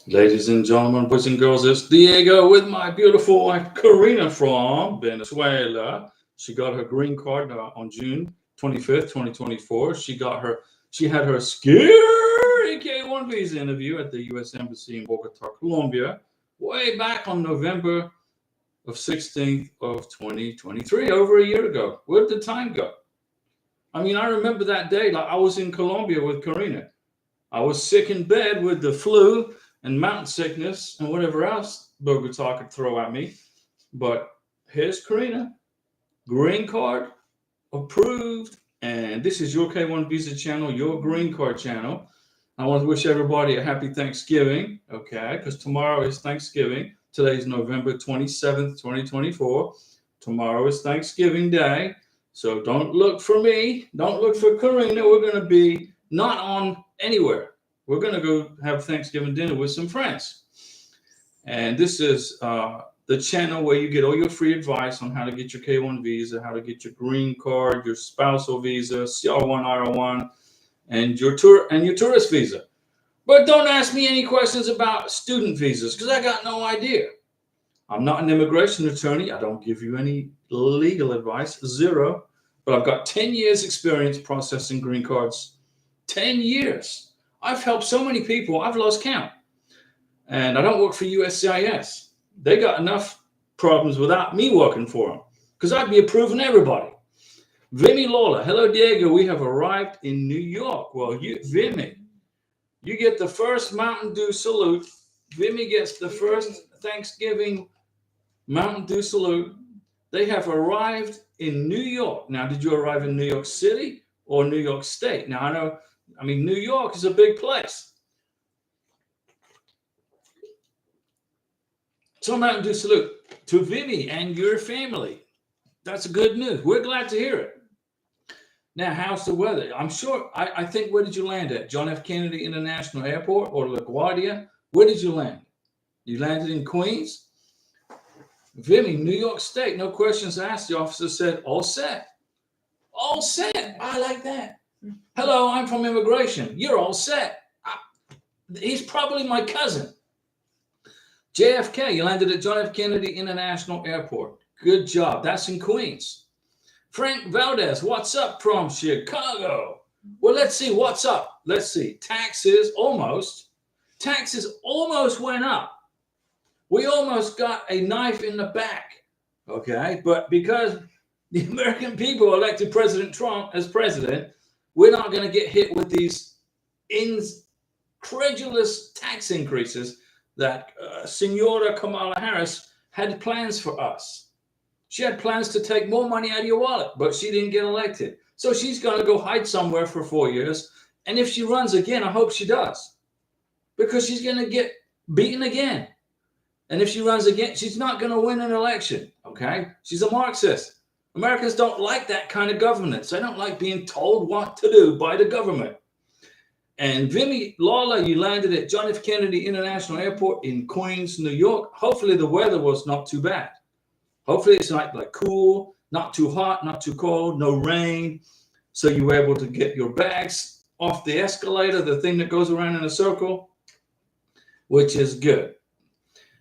Ladies and gentlemen, boys and girls, it's Diego with my beautiful wife Karina from Venezuela. She got her green card on June 25th, 2024. She had her scary K1 visa interview at the U.S. Embassy in Bogota, Colombia, way back on November of 16th of 2023, over a year ago. Where did the time go? I mean, I remember that day like I was in Colombia with Karina. I was sick in bed with the flu and mountain sickness and whatever else Bogota could throw at me. But here's Karina, green card approved. And this is your K1 Visa channel, your green card channel. I want to wish everybody a happy Thanksgiving, okay? Because tomorrow is Thanksgiving. Today is November 27th, 2024. Tomorrow is Thanksgiving Day. So don't look for me. Don't look for Karina. We're going to be not on anywhere. We're going to go have Thanksgiving dinner with some friends. And this is the channel where you get all your free advice on how to get your K1 visa, how to get your green card, your spousal visa, CR1, IR1, and your tourist visa. But don't ask me any questions about student visas because I got no idea. I'm not an immigration attorney. I don't give you any legal advice, zero. But I've got 10 years experience processing green cards. 10 years. I've helped so many people, I've lost count. And I don't work for USCIS. They got enough problems without me working for them because I'd be approving everybody. Vimy Lola, hello Diego, we have arrived in New York. Well, Vimy, you get the first Mountain Dew salute. Vimy gets the first Thanksgiving Mountain Dew salute. They have arrived in New York. Now, did you arrive in New York City or New York State? Now, New York is a big place. So Mountain Dew salute to Vimy and your family. That's good news. We're glad to hear it. Now, how's the weather? I'm sure, I think, where did you land at? John F. Kennedy International Airport or LaGuardia? Where did you land? You landed in Queens? Vimy, New York State, no questions asked. The officer said, all set. All set. I like that. Hello, I'm from immigration. You're all set. He's probably my cousin. JFK, you landed at John F. Kennedy International Airport. Good job. That's in Queens. Frank Valdez, what's up from Chicago? Well, let's see. What's up? Let's see. Taxes almost went up. We almost got a knife in the back. Okay. But because the American people elected President Trump as president, we're not going to get hit with these incredulous tax increases that Senora Kamala Harris had plans for us. She had plans to take more money out of your wallet, but she didn't get elected. So she's going to go hide somewhere for 4 years. And if she runs again, I hope she does, because she's going to get beaten again. And if she runs again, she's not going to win an election. Okay. She's a Marxist. Americans don't like that kind of governance. They don't like being told what to do by the government. And Vimy Lawler, you landed at John F. Kennedy International Airport in Queens, New York. Hopefully the weather was not too bad. Hopefully it's like cool, not too hot, not too cold, no rain. So you were able to get your bags off the escalator, the thing that goes around in a circle, which is good.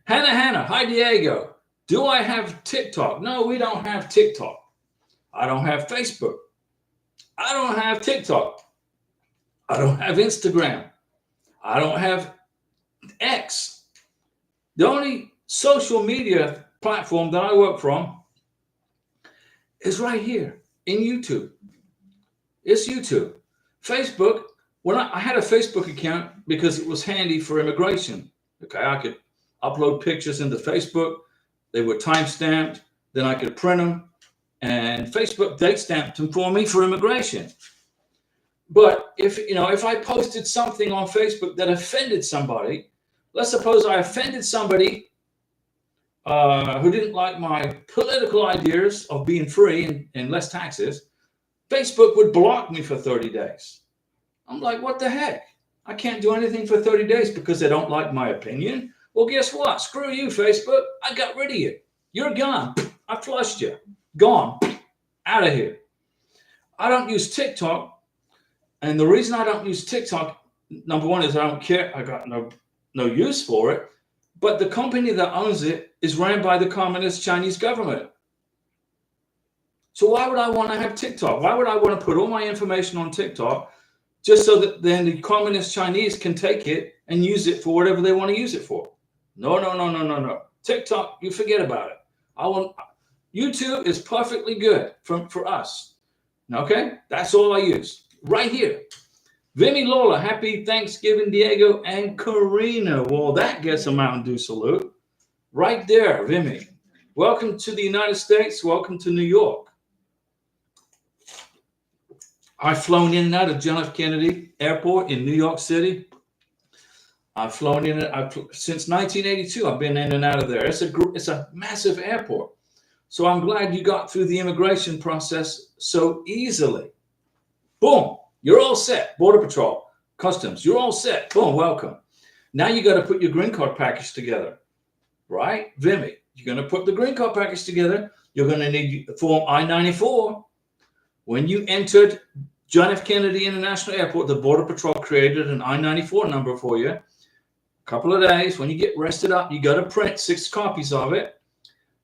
Hannah, hi Diego. Do I have TikTok? No, we don't have TikTok. I don't have Facebook. I don't have TikTok. I don't have Instagram. I don't have X. The only social media platform that I work from is right here in YouTube. It's YouTube. Facebook, when I had a Facebook account because it was handy for immigration. Okay, I could upload pictures into Facebook. They were time-stamped. Then I could print them. And Facebook date stamped them for me for immigration. But if I posted something on Facebook that offended somebody, let's suppose I offended somebody who didn't like my political ideas of being free and less taxes, Facebook would block me for 30 days. I'm like, what the heck? I can't do anything for 30 days because they don't like my opinion. Well, guess what? Screw you, Facebook. I got rid of you. You're gone. I flushed you. Gone. Out of here. I don't use TikTok. And the reason I don't use TikTok, number one, is I don't care. I got no use for it, but the company that owns it is ran by the Communist Chinese government. So why would I want to have TikTok? Why would I want to put all my information on TikTok just so that then the Communist Chinese can take it and use it for whatever they want to use it for? No, no, no, no, no, no. TikTok, you forget about it. YouTube is perfectly good for us. Okay? That's all I use. Right here. Vimy Lola, happy Thanksgiving, Diego and Karina. Well, that gets a Mountain Dew salute. Right there, Vimy. Welcome to the United States. Welcome to New York. I've flown in and out of John F. Kennedy Airport in New York City. I've flown in since 1982. I've been in and out of there. It's a massive airport. So I'm glad you got through the immigration process so easily. Boom, you're all set. Border Patrol, Customs, you're all set. Boom, welcome. Now you got to put your green card package together, right? Vimy, you're going to put the green card package together. You're going to need the form I-94. When you entered John F. Kennedy International Airport, the Border Patrol created an I-94 number for you. A couple of days, when you get rested up, you got to print 6 copies of it.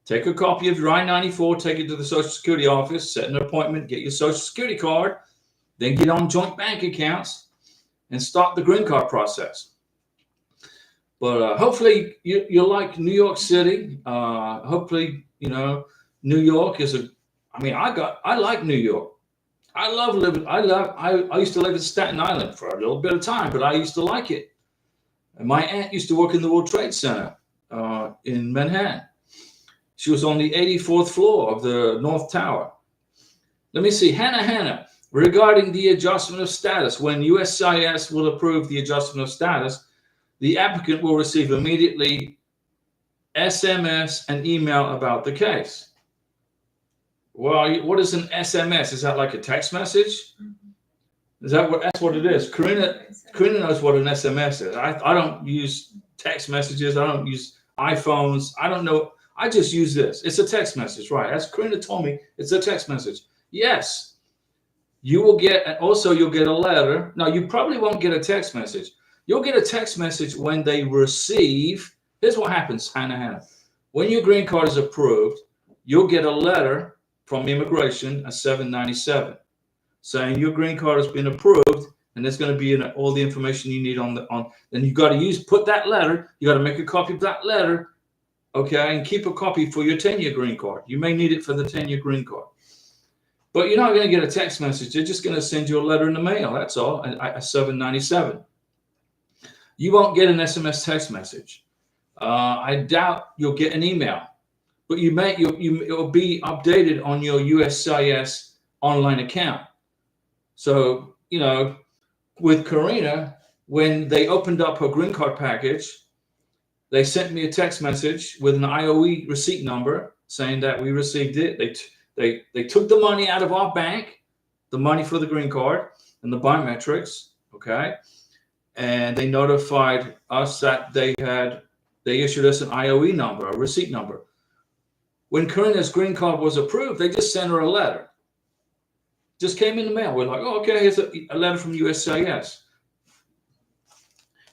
Take a copy of your I-94, take it to the Social Security office, set an appointment, get your Social Security card, then get on joint bank accounts and start the green card process. But hopefully you like New York City. Hopefully, New York is I like New York. I love living. I used to live in Staten Island for a little bit of time, but I used to like it. And my aunt used to work in the World Trade Center in Manhattan. She was on the 84th floor of the North Tower. Let me see. Hannah, regarding the adjustment of status, when USCIS will approve the adjustment of status, the applicant will receive immediately SMS and email about the case. Well, what is an SMS? Is that like a text message? That's what it is? Karina knows what an SMS is. I don't use text messages. I don't use iPhones. I don't know. I just use this. It's a text message, right? As Karina told me, it's a text message. Yes, you will get, and also you'll get a letter. Now, you probably won't get a text message. You'll get a text message when they receive. Here's what happens, Hannah. When your green card is approved, you'll get a letter from immigration, a 797, saying your green card has been approved, and there's going to be all the information you need then you got to put that letter. You got to make a copy of that letter. Okay, and keep a copy for your 10-year green card. You may need it for the 10-year green card. But you're not going to get a text message. They're just going to send you a letter in the mail. That's all, a 797. You won't get an SMS text message. I doubt you'll get an email. But it'll be updated on your USCIS online account. So, with Karina, when they opened up her green card package, they sent me a text message with an IOE receipt number saying that we received it. They took the money out of our bank, the money for the green card and the biometrics, okay? And they notified us that they issued us an IOE number, a receipt number. When Karina's green card was approved, they just sent her a letter. Just came in the mail. We're like, oh, okay, here's a letter from USCIS.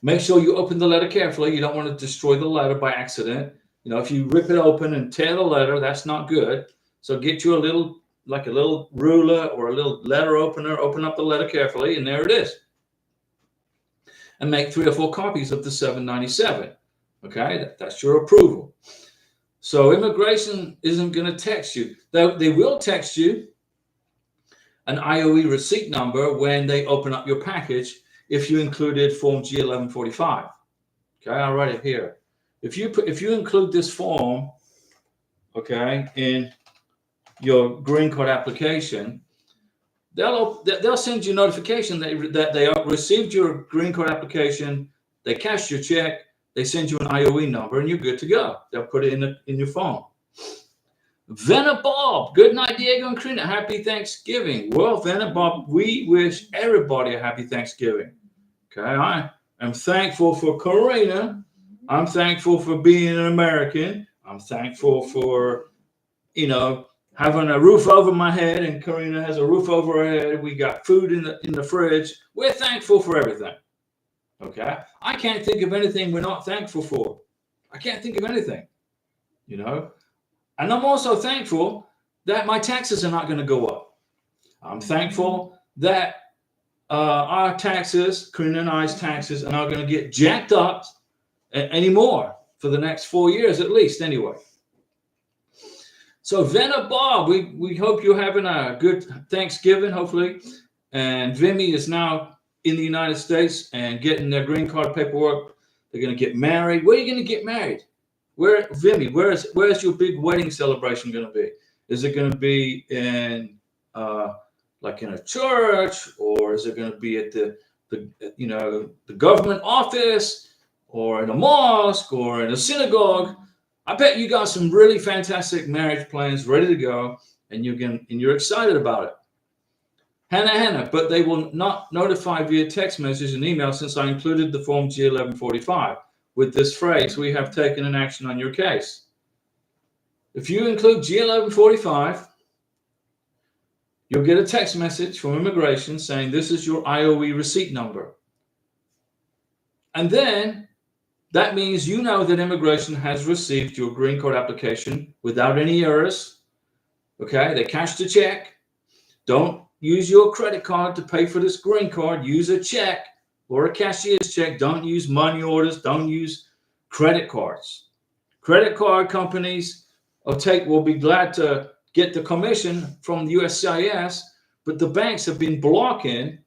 Make sure you open the letter carefully. You don't want to destroy the letter by accident. If you rip it open and tear the letter, that's not good. So get you a little ruler or a little letter opener, open up the letter carefully, and there it is. And make 3 or 4 copies of the 797. Okay, that's your approval. So immigration isn't going to text you. They will text you an IOE receipt number when they open up your package if you included Form G1145. Okay, I'll write it here. If you include this form, okay, in your green card application, they'll send you a notification that they received your green card application, they cashed your check, they send you an IOE number, and you're good to go. They'll put it in your phone. Venna Bob, good night, Diego and Karina. Happy Thanksgiving. Well, Venna Bob, we wish everybody a happy Thanksgiving. Okay, I am thankful for Karina. I'm thankful for being an American. I'm thankful for, having a roof over my head, and Karina has a roof over her head. We got food in the fridge. We're thankful for everything. Okay. I can't think of anything we're not thankful for. I can't think of anything, you know. And I'm also thankful that my taxes are not going to go up. I'm thankful that our taxes, Karina and I's taxes, are not going to get jacked up anymore for the next 4 years at least, anyway. So, Venna Bob, we hope you're having a good Thanksgiving, hopefully. And Vimy is now in the United States and getting their green card paperwork. They're going to get married. Where are you going to get married? Where, Vimy? Where's your big wedding celebration going to be? Is it going to be in like in a church, or is it going to be at the government office, or in a mosque, or in a synagogue? I bet you got some really fantastic marriage plans ready to go, and you're excited about it. Hannah, but they will not notify via text message and email since I included the form G1145 with this phrase, "We have taken an action on your case." If you include G1145, you'll get a text message from immigration saying this is your IOE receipt number. And then that means you know that immigration has received your green card application without any errors. Okay, they cashed a check. Don't use your credit card to pay for this green card. Use a check or a cashier's check. Don't use money orders. Don't use credit cards. Credit card companies will be glad to get the commission from the USCIS, but the banks have been blocking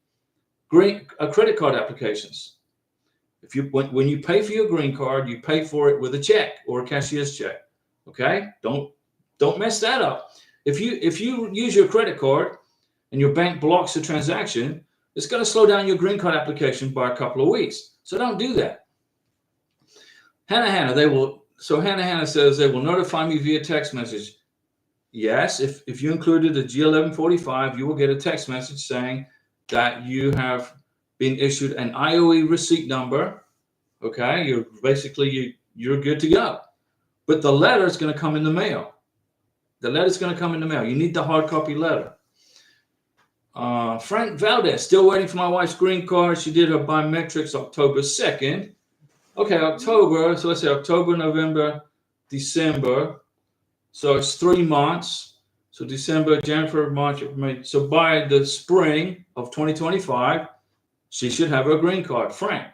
credit card applications. When you pay for your green card, you pay for it with a check or a cashier's check. Okay, don't mess that up. If you use your credit card and your bank blocks the transaction, it's going to slow down your green card application by a couple of weeks. So don't do that. Hannah, Hannah says they will notify me via text message. Yes, if you included a G1145, you will get a text message saying that you have been issued an IOE receipt number. Okay, you're good to go. But the letter is going to come in the mail. You need the hard copy letter. Frank Valdez, still waiting for my wife's green card. She did her biometrics October 2nd. Okay, October. So let's say October, November, December. So it's 3 months. So December, January, March, May. So by the spring of 2025, she should have her green card. Frank,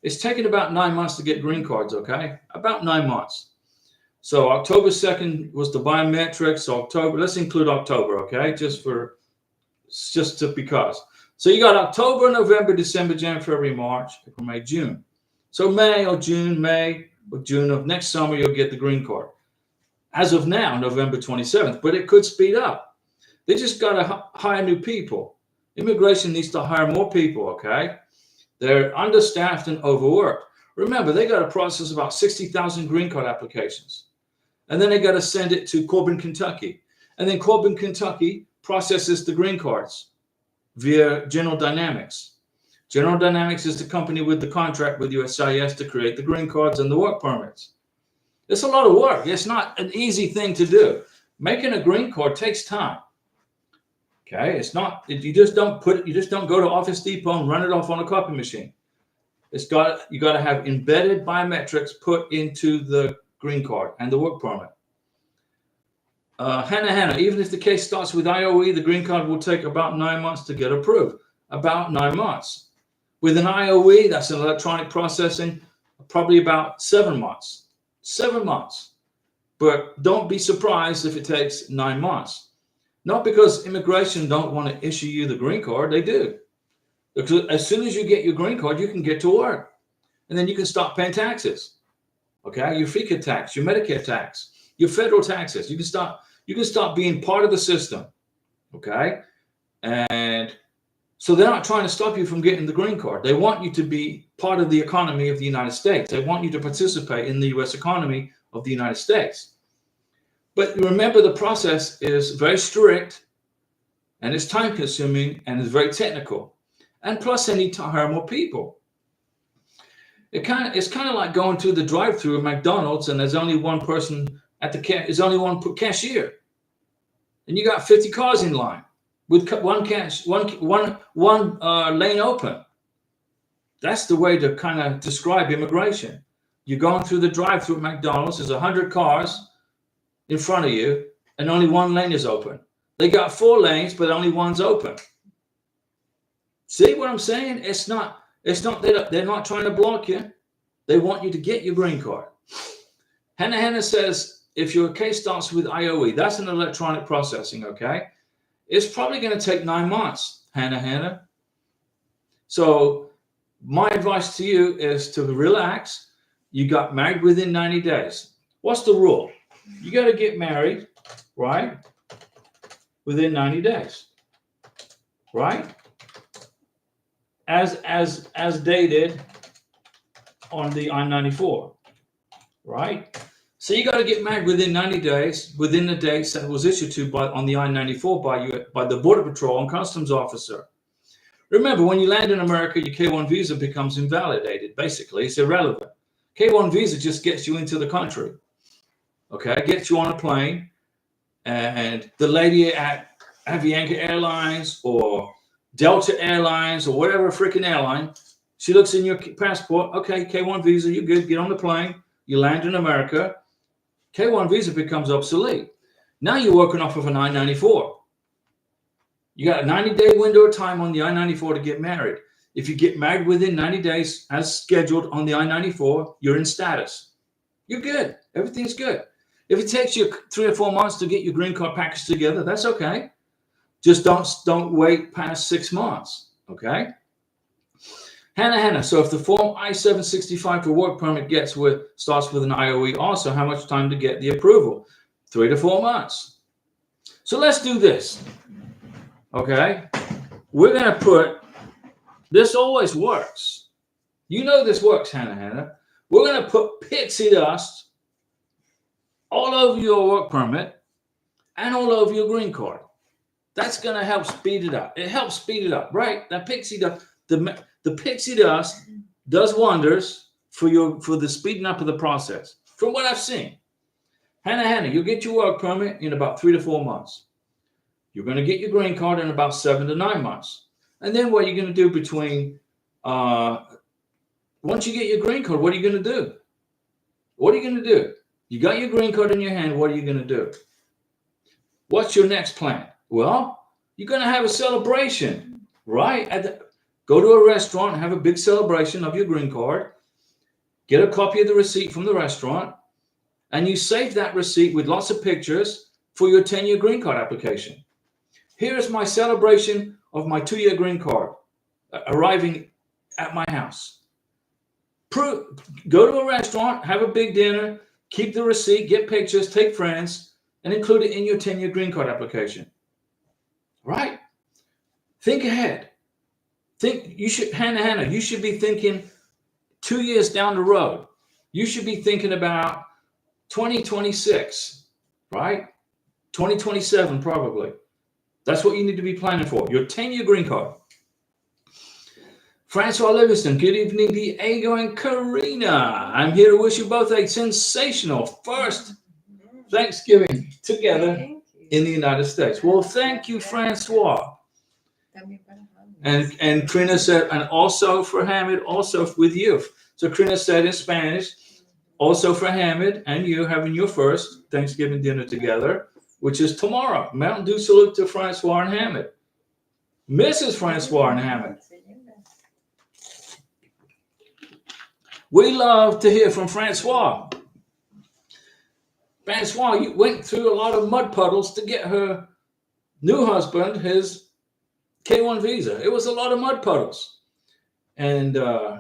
it's taken about 9 months to get green cards, okay? About 9 months. So October 2nd was the biometrics. So October, let's include October, okay? Because. So you got October, November, December, January, February, March, April, May, June. So May or June of next summer, you'll get the green card. As of now, November 27th, but it could speed up. They just got to hire new people. Immigration needs to hire more people, okay? They're understaffed and overworked. Remember, they got to process about 60,000 green card applications. And then they got to send it to Corbin, Kentucky. And then Corbin, Kentucky processes the green cards via General Dynamics. General Dynamics is the company with the contract with USCIS to create the green cards and the work permits. It's a lot of work. It's not an easy thing to do. Making a green card takes time. Okay, it's not. You just don't go to Office Depot and run it off on a copy machine. You got to have embedded biometrics put into the green card and the work permit. Hannah, even if the case starts with IOE, the green card will take about 9 months to get approved. About 9 months. With an IOE, that's an electronic processing, probably about 7 months. 7 months. But don't be surprised if it takes 9 months. Not because immigration don't want to issue you the green card, they do. Because as soon as you get your green card, you can get to work. And then you can start paying taxes. Okay, your FICA tax, your Medicare tax, your federal taxes. You can start being part of the system. Okay? And so they're not trying to stop you from getting the green card. They want you to be part of the economy of the United States. They want you to participate in the U.S. economy of the United States. But remember, the process is very strict, and it's time-consuming, and it's very technical. And plus, they need to hire more people. It's kind of like going to the drive-through at McDonald's, and there's only one person at there's only one cashier, and you got 50 cars in line with one lane open. That's the way to kind of describe immigration. You're going through the drive-through at McDonald's. There's 100 cars in front of you, and only one lane is open. They got 4 lanes, but only one's open. See what I'm saying? It's not. They're not trying to block you. They want you to get your green card. Hannah says, if your case starts with IOE, that's an electronic processing. Okay, it's probably going to take 9 months, Hannah. So my advice to you is to relax. You got married within 90 days. What's the rule? You got to get married, right? Within 90 days, right? As dated on the I-94, right? So you got to get married within 90 days, within the dates that was issued to on the I-94 by the Border Patrol and Customs officer. Remember, when you land in America, your K-1 visa becomes invalidated. Basically, it's irrelevant. K-1 visa just gets you into the country. Okay, gets you on a plane, and the lady at Avianca Airlines or Delta Airlines or whatever freaking airline, she looks in your passport. Okay, K-1 visa, you're good. Get on the plane. You land in America. K-1 visa becomes obsolete. Now you're working off of an I-94. You got a 90-day window of time on the I-94 to get married. If you get married within 90 days as scheduled on the I-94, you're in status. You're good. Everything's good. If it takes you 3 or 4 months to get your green card package together, that's okay. Just don't wait past 6 months, okay? Hannah, so if the form I-765 for work permit starts with an IOE also, how much time to get the approval? 3 to 4 months. So let's do this. Okay, we're going to put, this always works. You know this works, Hannah. We're going to put pixie dust all over your work permit and all over your green card. That's going to help speed it up. It helps speed it up, right? That pixie dust, the pixie dust does wonders for the speeding up of the process. From what I've seen, Hannah, you'll get your work permit in about 3 to 4 months. You're going to get your green card in about 7 to 9 months. And then what are you going to do between, once you get your green card, what are you going to do? What are you going to do? You got your green card in your hand. What are you going to do? What's your next plan? Well, you're going to have a celebration, right? Go to a restaurant, have a big celebration of your green card. Get a copy of the receipt from the restaurant. And you save that receipt with lots of pictures for your 10-year green card application. Here's my celebration of my 2-year green card arriving at my house. Go to a restaurant, have a big dinner, keep the receipt, get pictures, take friends, and include it in your 10-year green card application. Right? Think ahead. Hannah, you should be thinking 2 years down the road. You should be thinking about 2026, right? 2027 probably. That's what you need to be planning for. Your 10-year green card. Francois Livingston, good evening, Diego and Karina. I'm here to wish you both a sensational first Thanksgiving together in the United States. Well, thank you, Francois. And Karina said, and also for Hamid, also with you. So Karina said in Spanish, also for Hamid and you having your first Thanksgiving dinner together, which is tomorrow. Mountain Dew salute to Francois and Hamid. Mrs. Francois and Hamid. We love to hear from Francois. Francois, you went through a lot of mud puddles to get her new husband his K-1 visa. It was a lot of mud puddles. And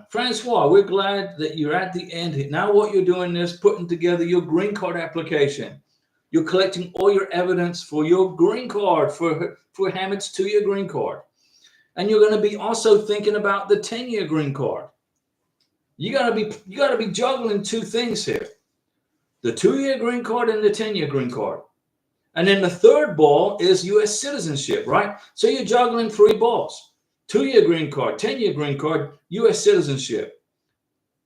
Francois, we're glad that you're at the end. Now what you're doing is putting together your green card application. You're collecting all your evidence for your green card, for Hamid's 2-year green card. And you're going to be also thinking about the 10-year green card. You got to be juggling 2 things here. The 2-year green card and the 10-year green card. And then the third ball is U.S. citizenship, right? So you're juggling 3 balls. 2-year green card, 10-year green card, U.S. citizenship.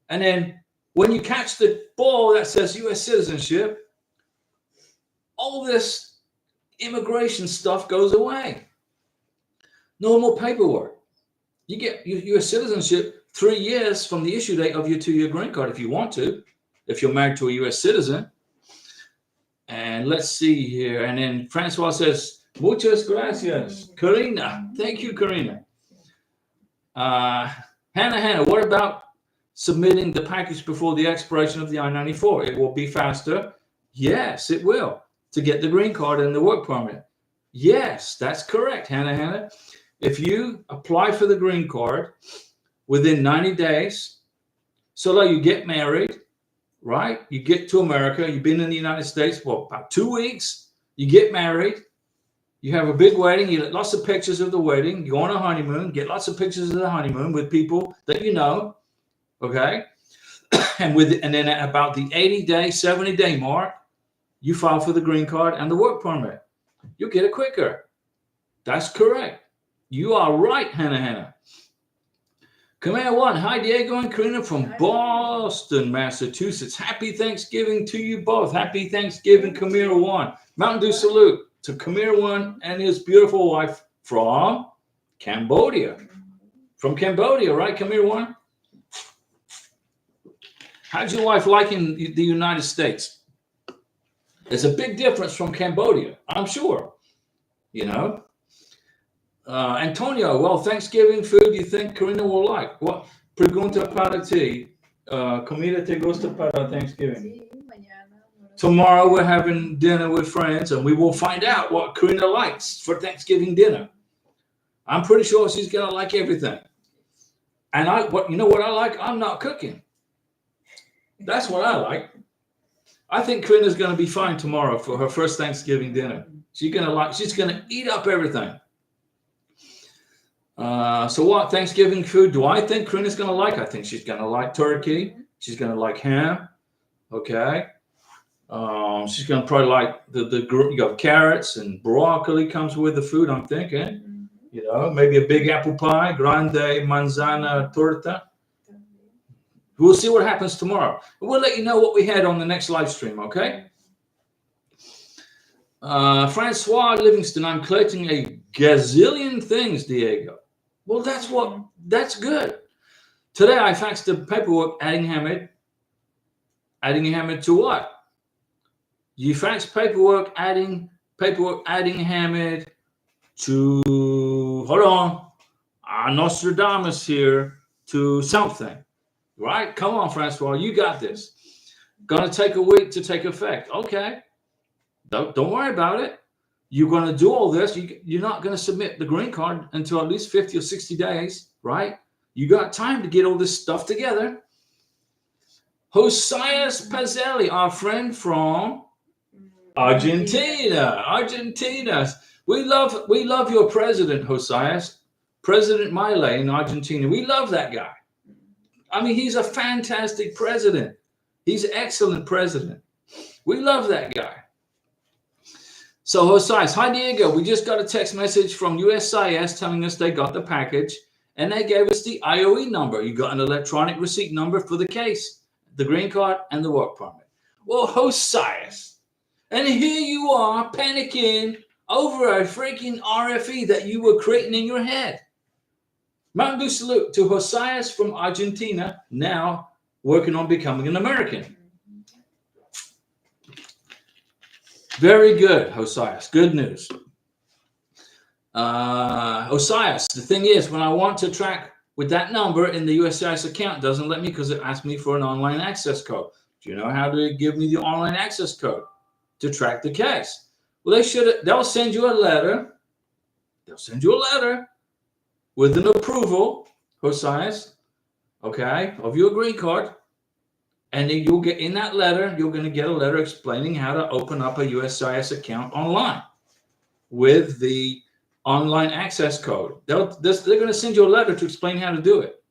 And then when you catch the ball that says U.S. citizenship, all this immigration stuff goes away. No more paperwork. You get U.S. citizenship, 3 years from the issue date of your 2-year green card if you want to, if you're married to a U.S. citizen. And let's see here. And then Francois says, muchas gracias, Karina. Thank you, Karina. Hannah, what about submitting the package before the expiration of the I-94? It will be faster. Yes, it will, to get the green card and the work permit. Yes, that's correct, Hannah. If you apply for the green card within 90 days, so that you get married, right? You get to America, you've been in the United States for about 2 weeks, you get married, you have a big wedding, you get lots of pictures of the wedding, you go on a honeymoon, get lots of pictures of the honeymoon with people that you know, okay? And then at about the 80-day, 70-day mark, you file for the green card and the work permit. You'll get it quicker. That's correct. You are right, Hannah. Command 1, hi Diego and Karina from Boston, Massachusetts. Happy Thanksgiving to you both. Happy Thanksgiving, Kamira 1. Mountain Dew salute to Kamira 1 and his beautiful wife from Cambodia. From Cambodia, right, Kamira 1? How's your wife liking the United States? There's a big difference from Cambodia, I'm sure. You know? Antonio, well, Thanksgiving food you think Karina will like? What? Pregunta para ti. Comida te gusta para Thanksgiving? Tomorrow we're having dinner with friends and we will find out what Karina likes for Thanksgiving dinner. I'm pretty sure she's going to like everything. And you know what I like? I'm not cooking. That's what I like. I think Karina's going to be fine tomorrow for her first Thanksgiving dinner. She's going to eat up everything. So what Thanksgiving food do I think Karina's going to like? I think she's going to like turkey. She's going to like ham. Okay. She's going to probably like you got carrots and broccoli comes with the food, I'm thinking. You know, maybe a big apple pie, grande manzana torta. We'll see what happens tomorrow. We'll let you know what we had on the next live stream, okay? Francois Livingston, I'm collecting a gazillion things, Diego. Well, that's good. Today I faxed the paperwork adding Hamid to what? You faxed paperwork adding Hamid to, hold on, Nostradamus here to something, right? Come on, Francois, you got this. Gonna take a week to take effect. Okay, don't worry about it. You're going to do all this. You're not going to submit the green card until at least 50 or 60 days, right? You got time to get all this stuff together. Josias Pazzelli, our friend from Argentina. We love your president, Josias. President Milei in Argentina. We love that guy. I mean, he's a fantastic president. He's an excellent president. We love that guy. So, Josias, hi Diego. We just got a text message from USCIS telling us they got the package and they gave us the IOE number. You got an electronic receipt number for the case, the green card, and the work permit. Well, Josias, and here you are panicking over a freaking RFE that you were creating in your head. Mountain Dew salute to Josias from Argentina, now working on becoming an American. Very good, Josias. Good news. Josias, the thing is, when I want to track with that number in the USCIS account, it doesn't let me because it asks me for an online access code. Do you know how to give me the online access code to track the case? Well, they'll send you a letter. They'll send you a letter with an approval, Josias, okay, of your green card. And then you'll get in that letter, you're going to get a letter explaining how to open up a USCIS account online with the online access code. They're going to send you a letter to explain how to do it.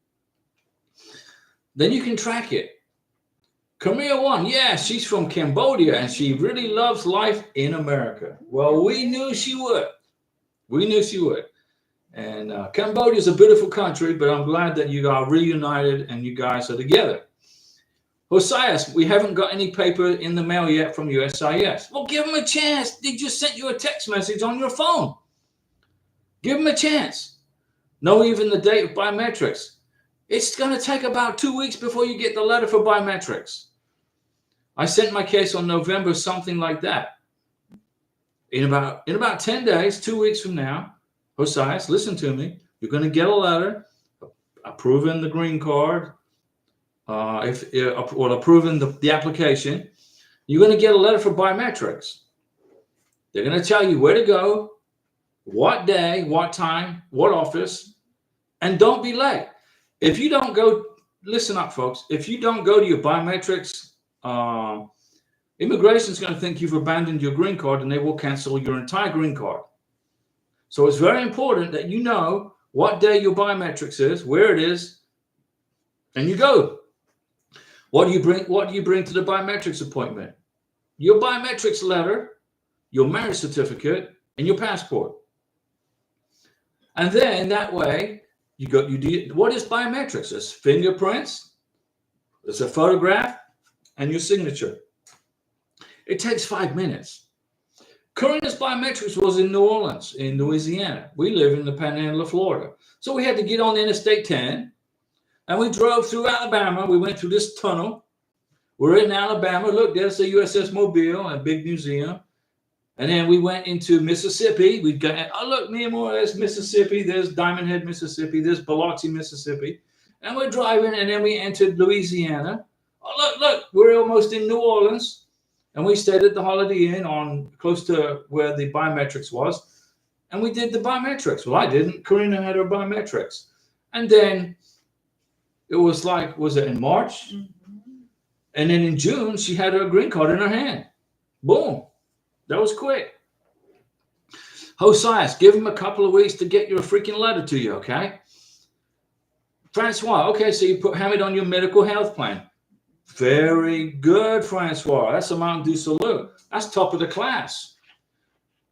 Then you can track it. Kamia 1, yeah, she's from Cambodia and she really loves life in America. Well, we knew she would. And Cambodia is a beautiful country, but I'm glad that you are reunited and you guys are together. Josias, we haven't got any paper in the mail yet from USCIS. Well, give them a chance. They just sent you a text message on your phone. Give them a chance. Know even the date of biometrics. It's going to take about 2 weeks before you get the letter for biometrics. I sent my case on November, something like that. In about 10 days, 2 weeks from now, Josias, listen to me. You're going to get a letter approving the green card, or approving the application. You're going to get a letter for biometrics. They're going to tell you where to go, what day, what time, what office, and don't be late. If you don't go, listen up, folks. If you don't go to your biometrics, immigration is going to think you've abandoned your green card, and they will cancel your entire green card. So it's very important that you know what day your biometrics is, where it is, and you go. What do you bring? What do you bring to the biometrics appointment? Your biometrics letter, your marriage certificate, and your passport. And then that way, you do. What is biometrics? It's fingerprints, it's a photograph, and your signature. It takes 5 minutes. Karina's biometrics was in New Orleans, in Louisiana. We live in the Panhandle of Florida. So we had to get on Interstate 10, and we drove through Alabama. We went through this tunnel. We're in Alabama. Look, there's the USS Mobile, a big museum. And then we went into Mississippi. We got, oh, look, Nehemiah, there's Mississippi. There's Diamond Head, Mississippi. There's Biloxi, Mississippi. And we're driving, and then we entered Louisiana. Oh, look, we're almost in New Orleans. And we stayed at the Holiday Inn on close to where the biometrics was. And we did the biometrics. Well, I didn't. Karina had her biometrics. And then it was like, was it in March? Mm-hmm. And then in June, she had her green card in her hand. Boom. That was quick. Josias, give him a couple of weeks to get your freaking letter to you, okay? Francois, okay, so you put Hamid on your medical health plan. Very good, Francois. That's a Mountain Dew salute. That's top of the class.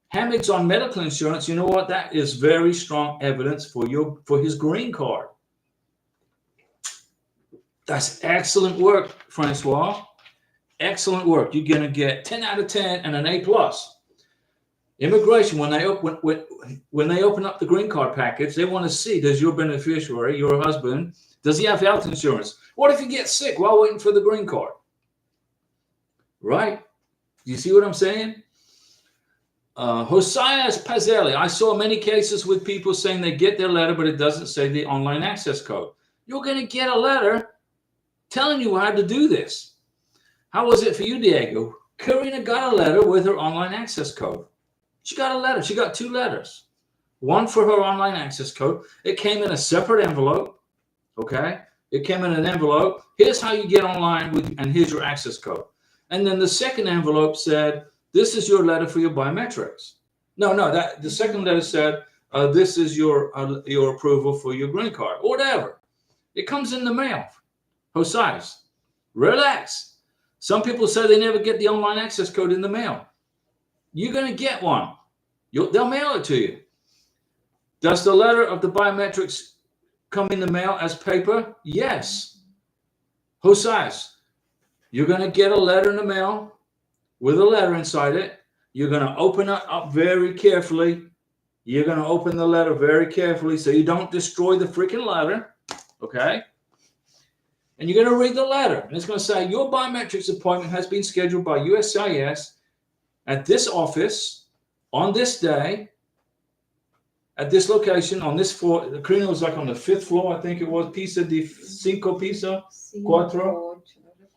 Hamid's on medical insurance. You know what? That is very strong evidence for his green card. That's excellent work, Francois. Excellent work. You're going to get 10 out of 10 and an A+. Immigration, when they open up the green card package, they want to see, does your beneficiary, your husband, does he have health insurance? What if he gets sick while waiting for the green card? Right? You see what I'm saying? Josias Pazzelli, I saw many cases with people saying they get their letter, but it doesn't say the online access code. You're going to get a letter telling you how to do this. How was it for you, Diego? Karina got a letter with her online access code. She got a letter. She got 2 letters. One for her online access code. It came in a separate envelope. Okay? It came in an envelope. Here's how you get online and here's your access code. And then the second envelope said, this is your letter for your biometrics. No, the second letter said, this is your approval for your green card, or whatever. It comes in the mail. Josias, relax. Some people say they never get the online access code in the mail. You're going to get one. They'll mail it to you. Does the letter of the biometrics come in the mail as paper? Yes. Josias, you're going to get a letter in the mail with a letter inside it. You're going to open it up very carefully. You're going to open the letter very carefully so you don't destroy the freaking letter. Okay? And you're going to read the letter. And it's going to say, your biometrics appointment has been scheduled by USCIS at this office on this day, at this location, on this floor. The Karina was like on the 5th floor, I think it was. Piso de cinco piso, cuatro.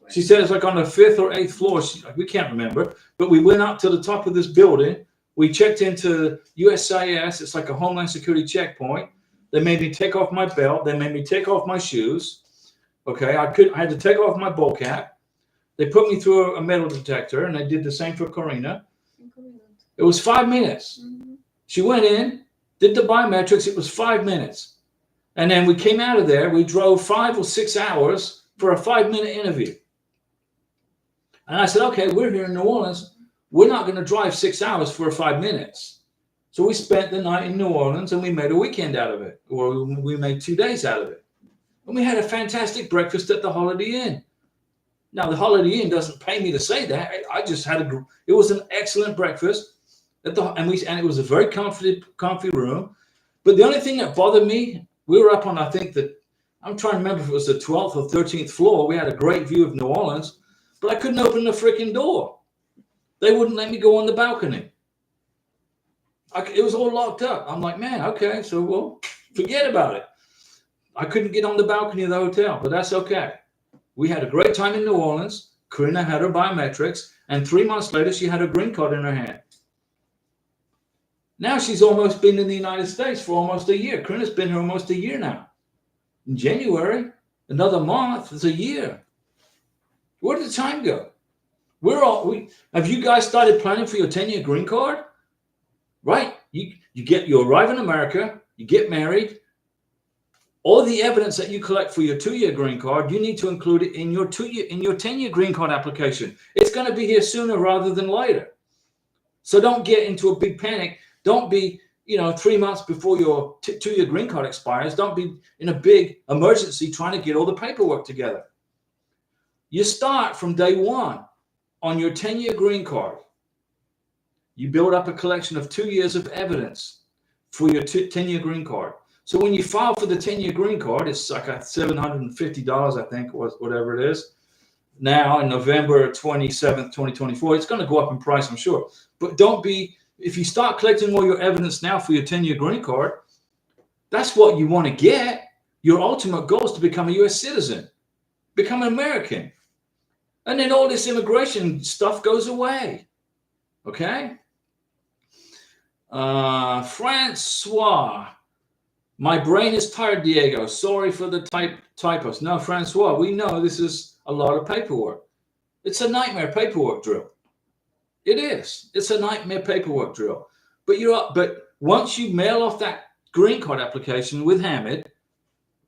She said it's like on the 5th or 8th floor. We can't remember. But we went up to the top of this building. We checked into USCIS. It's like a Homeland Security checkpoint. They made me take off my belt. They made me take off my shoes. Okay, I had to take off my bowl cap. They put me through a metal detector, and they did the same for Karina. It was 5 minutes. Mm-hmm. She went in, did the biometrics. It was 5 minutes. And then we came out of there. We drove 5 or 6 hours for a 5-minute interview. And I said, okay, we're here in New Orleans. We're not going to drive 6 hours for 5 minutes. So we spent the night in New Orleans, and we made a weekend out of it, or we made 2 days out of it. And we had a fantastic breakfast at the Holiday Inn. Now, the Holiday Inn doesn't pay me to say that. I just had it was an excellent breakfast. And it was a very comfy room. But the only thing that bothered me, we were up on, I think I'm trying to remember if it was the 12th or 13th floor. We had a great view of New Orleans, but I couldn't open the freaking door. They wouldn't let me go on the balcony. It was all locked up. I'm like, man, okay, so well, forget about it. I couldn't get on the balcony of the hotel, but that's okay. We had a great time in New Orleans. Karina had her biometrics, and 3 months later, she had her green card in her hand. Now she's almost been in the United States for almost a year. Karina's been here almost a year now. In January, another month is a year. Where did the time go? Have you guys started planning for your 10-year green card? Right? You arrive in America, you get married. All the evidence that you collect for your 2-year green card, you need to include it in your 10-year green card application. It's going to be here sooner rather than later. So don't get into a big panic. Don't be, 3 months before your 2-year green card expires. Don't be in a big emergency trying to get all the paperwork together. You start from day one on your 10-year green card. You build up a collection of 2 years of evidence for your 10-year green card. So when you file for the 10-year green card, it's like $750, I think, or whatever it is. Now, in November 27th, 2024, it's going to go up in price, I'm sure. But if you start collecting all your evidence now for your 10-year green card, that's what you want to get. Your ultimate goal is to become a U.S. citizen, become an American. And then all this immigration stuff goes away. Okay? Francois. My brain is tired, Diego. Sorry for the typos. No, Francois, we know this is a lot of paperwork. It's a nightmare paperwork drill. It is. It's a nightmare paperwork drill. But once you mail off that green card application with Hamid,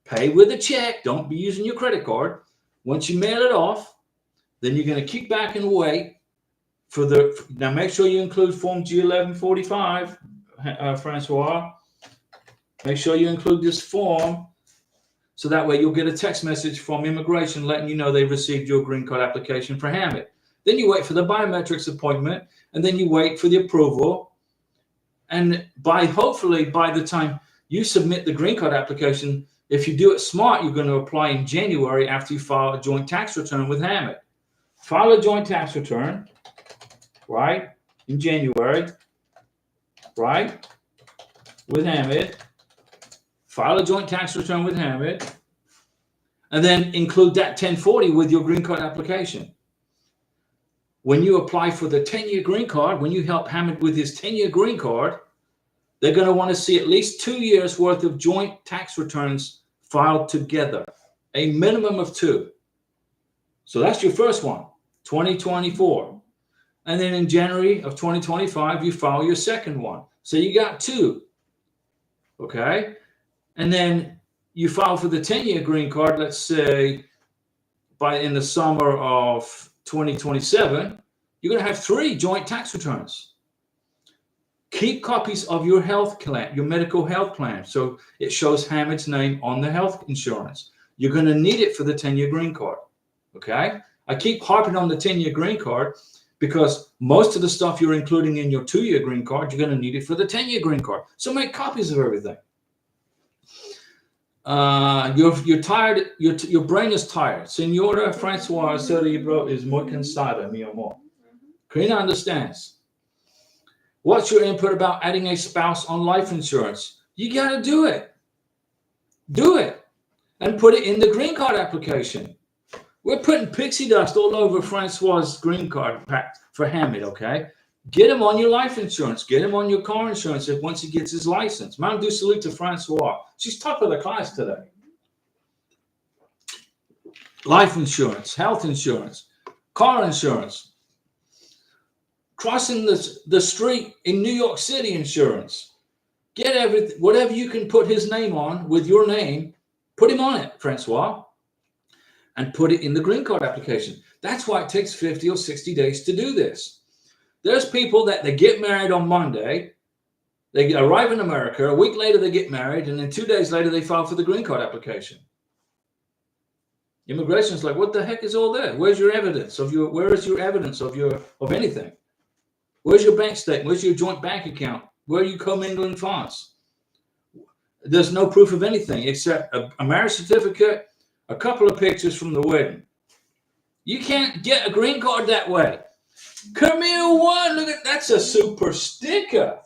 pay with a check. Don't be using your credit card. Once you mail it off, then you're going to kick back and wait for now make sure you include Form G1145, Francois. Make sure you include this form so that way you'll get a text message from immigration letting you know they've received your green card application for Hamid. Then you wait for the biometrics appointment, and then you wait for the approval. And hopefully by the time you submit the green card application, if you do it smart, you're going to apply in January after you file a joint tax return with Hamid. File a joint tax return, right, in January, right, with Hamid. File a joint tax return with Hamid, and then include that 1040 with your green card application. When you apply for the 10-year green card, when you help Hamid with his 10-year green card, they're going to want to see at least 2 years worth of joint tax returns filed together, a minimum of 2. So that's your first one, 2024. And then in January of 2025, you file your second one. So you got 2, okay? And then you file for the 10-year green card, let's say in the summer of 2027, you're going to have 3 joint tax returns. Keep copies of your health plan, your medical health plan, so it shows Hamid's name on the health insurance. You're going to need it for the 10-year green card, okay? I keep harping on the 10-year green card because most of the stuff you're including in your 2-year green card, you're going to need it for the 10-year green card. So make copies of everything. You're tired. Your brain is tired. Senora Francois, el cerebro es muy cansado, mi amor. Karina understands. What's your input about adding a spouse on life insurance? You got to do it. Do it. And put it in the green card application. We're putting pixie dust all over Francois' green card pack for Hamid, okay? Get him on your life insurance. Get him on your car insurance once he gets his license. Mount du salute to Francois. She's top of the class today. Life insurance, health insurance, car insurance. Crossing the street in New York City insurance. Get everything, whatever you can put his name on with your name, put him on it, Francois, and put it in the green card application. That's why it takes 50 or 60 days to do this. There's people that they get married on Monday, they arrive in America, a week later they get married, and then 2 days later they file for the green card application. Immigration is like, what the heck is all that? Where's your evidence where is your evidence of anything? Where's your bank statement? Where's your joint bank account? Where are you commingling funds? There's no proof of anything except a marriage certificate, a couple of pictures from the wedding. You can't get a green card that way. Camille One, look at that's a super sticker.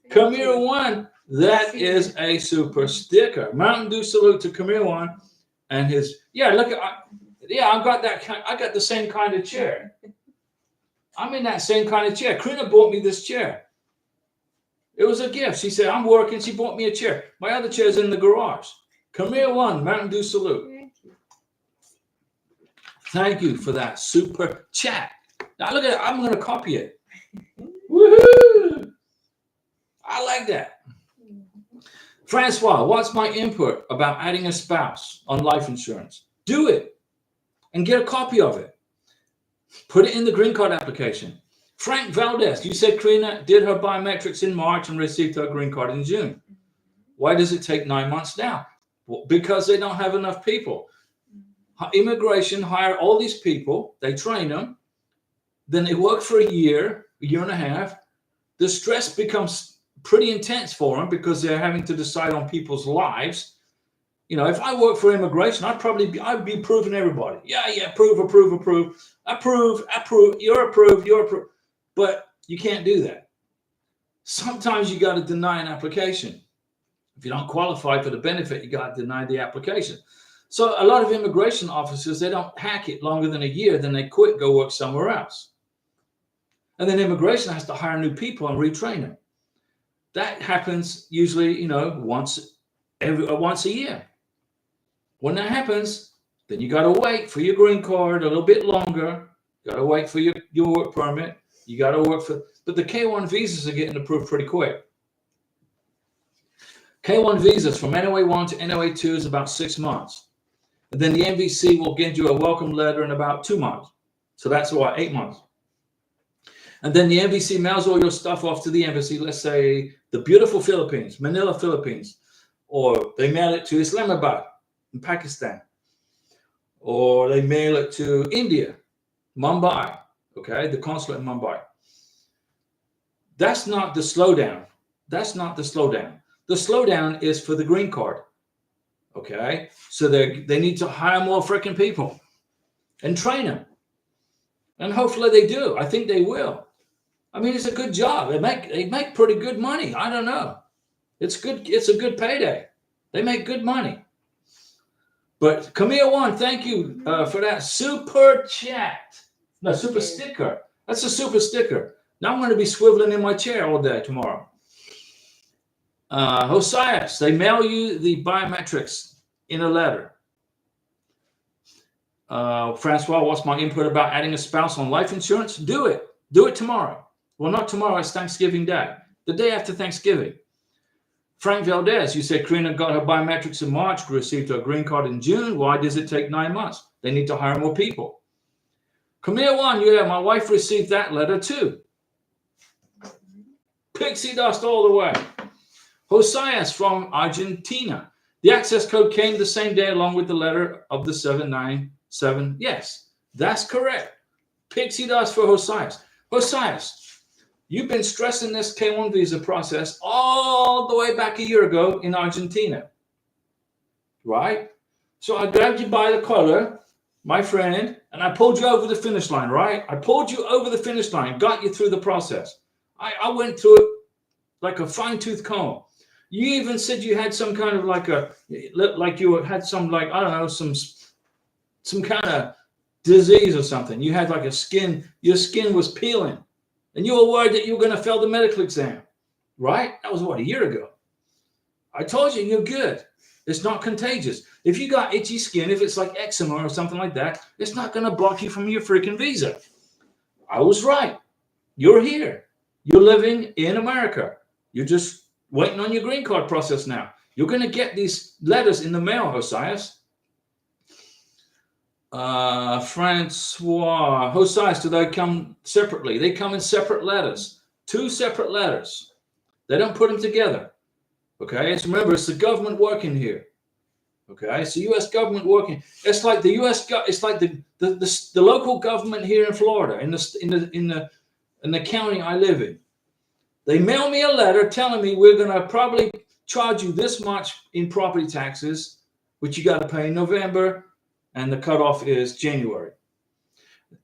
Camille One, that is a super sticker. Mountain Dew salute to Camille One and his. Yeah, look at. I got that. I got the same kind of chair. I'm in that same kind of chair. Karina bought me this chair. It was a gift. She said, I'm working. She bought me a chair. My other chair's in the garage. Camille One, Mountain Dew salute. Thank you for that super chat. Now look at it. I'm going to copy it. Woohoo! I like that. Francois, what's my input about adding a spouse on life insurance? Do it and get a copy of it. Put it in the green card application. Frank Valdez, you said Karina did her biometrics in March and received her green card in June. Why does it take 9 months now? Well, because they don't have enough people. Immigration hire all these people, they train them, then they work for a year and a half. The stress becomes pretty intense for them because they're having to decide on people's lives. You know, if I work for immigration, I'd be proving everybody. Yeah, approve. You're approved. But you can't do that. Sometimes you got to deny an application. If you don't qualify for the benefit, you got to deny the application. So a lot of immigration officers, they don't hack it longer than a year, then they quit, go work somewhere else. And then immigration has to hire new people and retrain them. That happens usually, you know, once a year. When that happens, then you got to wait for your green card a little bit longer. You got to wait for your work permit. You got to work for, but the K1 visas are getting approved pretty quick. K1 visas from NOA1 to NOA2 is about 6 months. And then the NVC will get you a welcome letter in about 2 months. So that's what, 8 months. And then the NVC mails all your stuff off to the embassy, let's say the beautiful Philippines, Manila, Philippines, or they mail it to Islamabad in Pakistan, or they mail it to India, Mumbai, okay, the consulate in Mumbai. That's not the slowdown. That's not the slowdown. The slowdown is for the green card, okay? So they need to hire more freaking people and train them. And hopefully they do. I think they will. I mean, it's a good job. They make pretty good money. I don't know. It's good. It's a good payday. They make good money. But Camille One, thank you for that super chat. No, super sticker. That's a super sticker. Now I'm going to be swiveling in my chair all day tomorrow. Hosias, they mail you the biometrics in a letter. Francois, what's my input about adding a spouse on life insurance? Do it. Do it tomorrow. Well, not tomorrow. It's Thanksgiving Day. The day after Thanksgiving. Frank Valdez, you said Karina got her biometrics in March, received her green card in June. Why does it take 9 months? They need to hire more people. Camille One, yeah, my wife received that letter too. Pixie dust all the way. Hosias from Argentina. The access code came the same day along with the letter of the 797. Yes, that's correct. Pixie dust for Hosias. Hosias, you've been stressing this K1 visa process all the way back a year ago in Argentina, right? So I grabbed you by the collar, my friend, and I pulled you over the finish line, right? I pulled you over the finish line, got you through the process. I went through it like a fine-tooth comb. You even said you had some kind of like you had some, like, I don't know, some kind of disease or something. You had like your skin was peeling. And you were worried that you were going to fail the medical exam, right? That was what, a year ago. I told you, you're good. It's not contagious. If you got itchy skin, if it's like eczema or something like that, it's not going to block you from your freaking visa. I was right. You're here. You're living in America. You're just waiting on your green card process now. You're going to get these letters in the mail, Hosias. Francois, Hosias, do they come separately? They come in separate letters, 2 separate letters. They don't put them together. Okay, and remember, it's the government working here. Okay, it's the U.S. government working. It's like the U.S. It's like the local government here in Florida, in the county I live in. They mail me a letter telling me we're going to probably charge you this much in property taxes, which you got to pay in November, and the cutoff is January.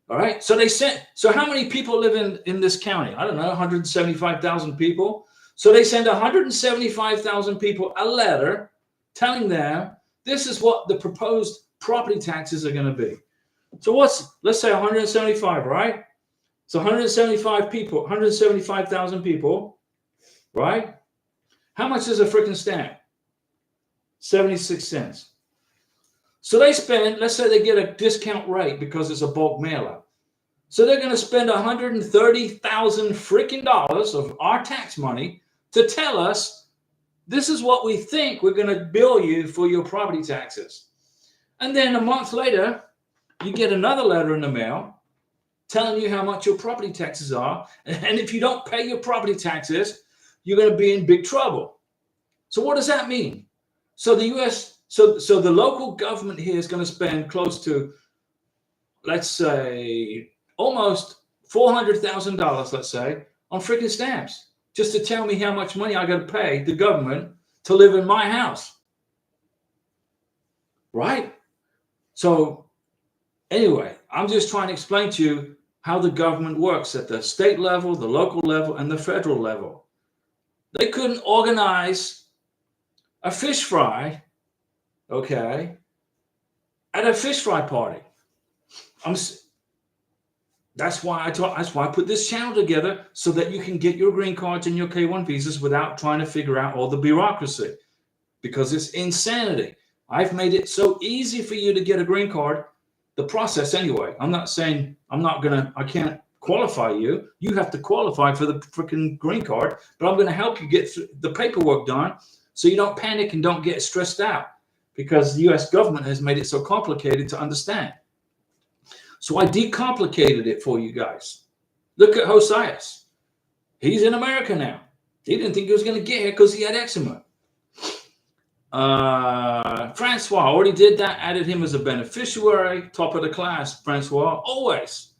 All right. So they sent. So how many people live in this county? I don't know, 175,000 people. So they send 175,000 people a letter telling them this is what the proposed property taxes are going to be. So let's say 175, right? So 175 people, 175,000 people, right? How much is a freaking stamp? 76 cents. So they spend, let's say they get a discount rate because it's a bulk mailer. So they're going to spend $130,000 freaking dollars of our tax money to tell us this is what we think we're going to bill you for your property taxes. And then a month later, you get another letter in the mail telling you how much your property taxes are. And if you don't pay your property taxes, you're going to be in big trouble. So what does that mean? So the U.S., so the local government here is going to spend close to, let's say, almost $400,000, let's say, on freaking stamps, just to tell me how much money I got to pay the government to live in my house. Right? So anyway, I'm just trying to explain to you how the government works at the state level, the local level, and the federal level. They couldn't organize a fish fry, okay, at a fish fry party. That's why I put this channel together, so that you can get your green cards and your K1 visas without trying to figure out all the bureaucracy, because it's insanity. I've made it so easy for you to get a green card, the process anyway. I'm not saying I can't qualify you. You have to qualify for the freaking green card, but I'm going to help you get the paperwork done so you don't panic and don't get stressed out, because the US government has made it so complicated to understand. So I decomplicated it for you guys. Look at Josias. He's in America now. He didn't think he was going to get here because he had eczema. Francois, already did that, added him as a beneficiary, top of the class, Francois, always.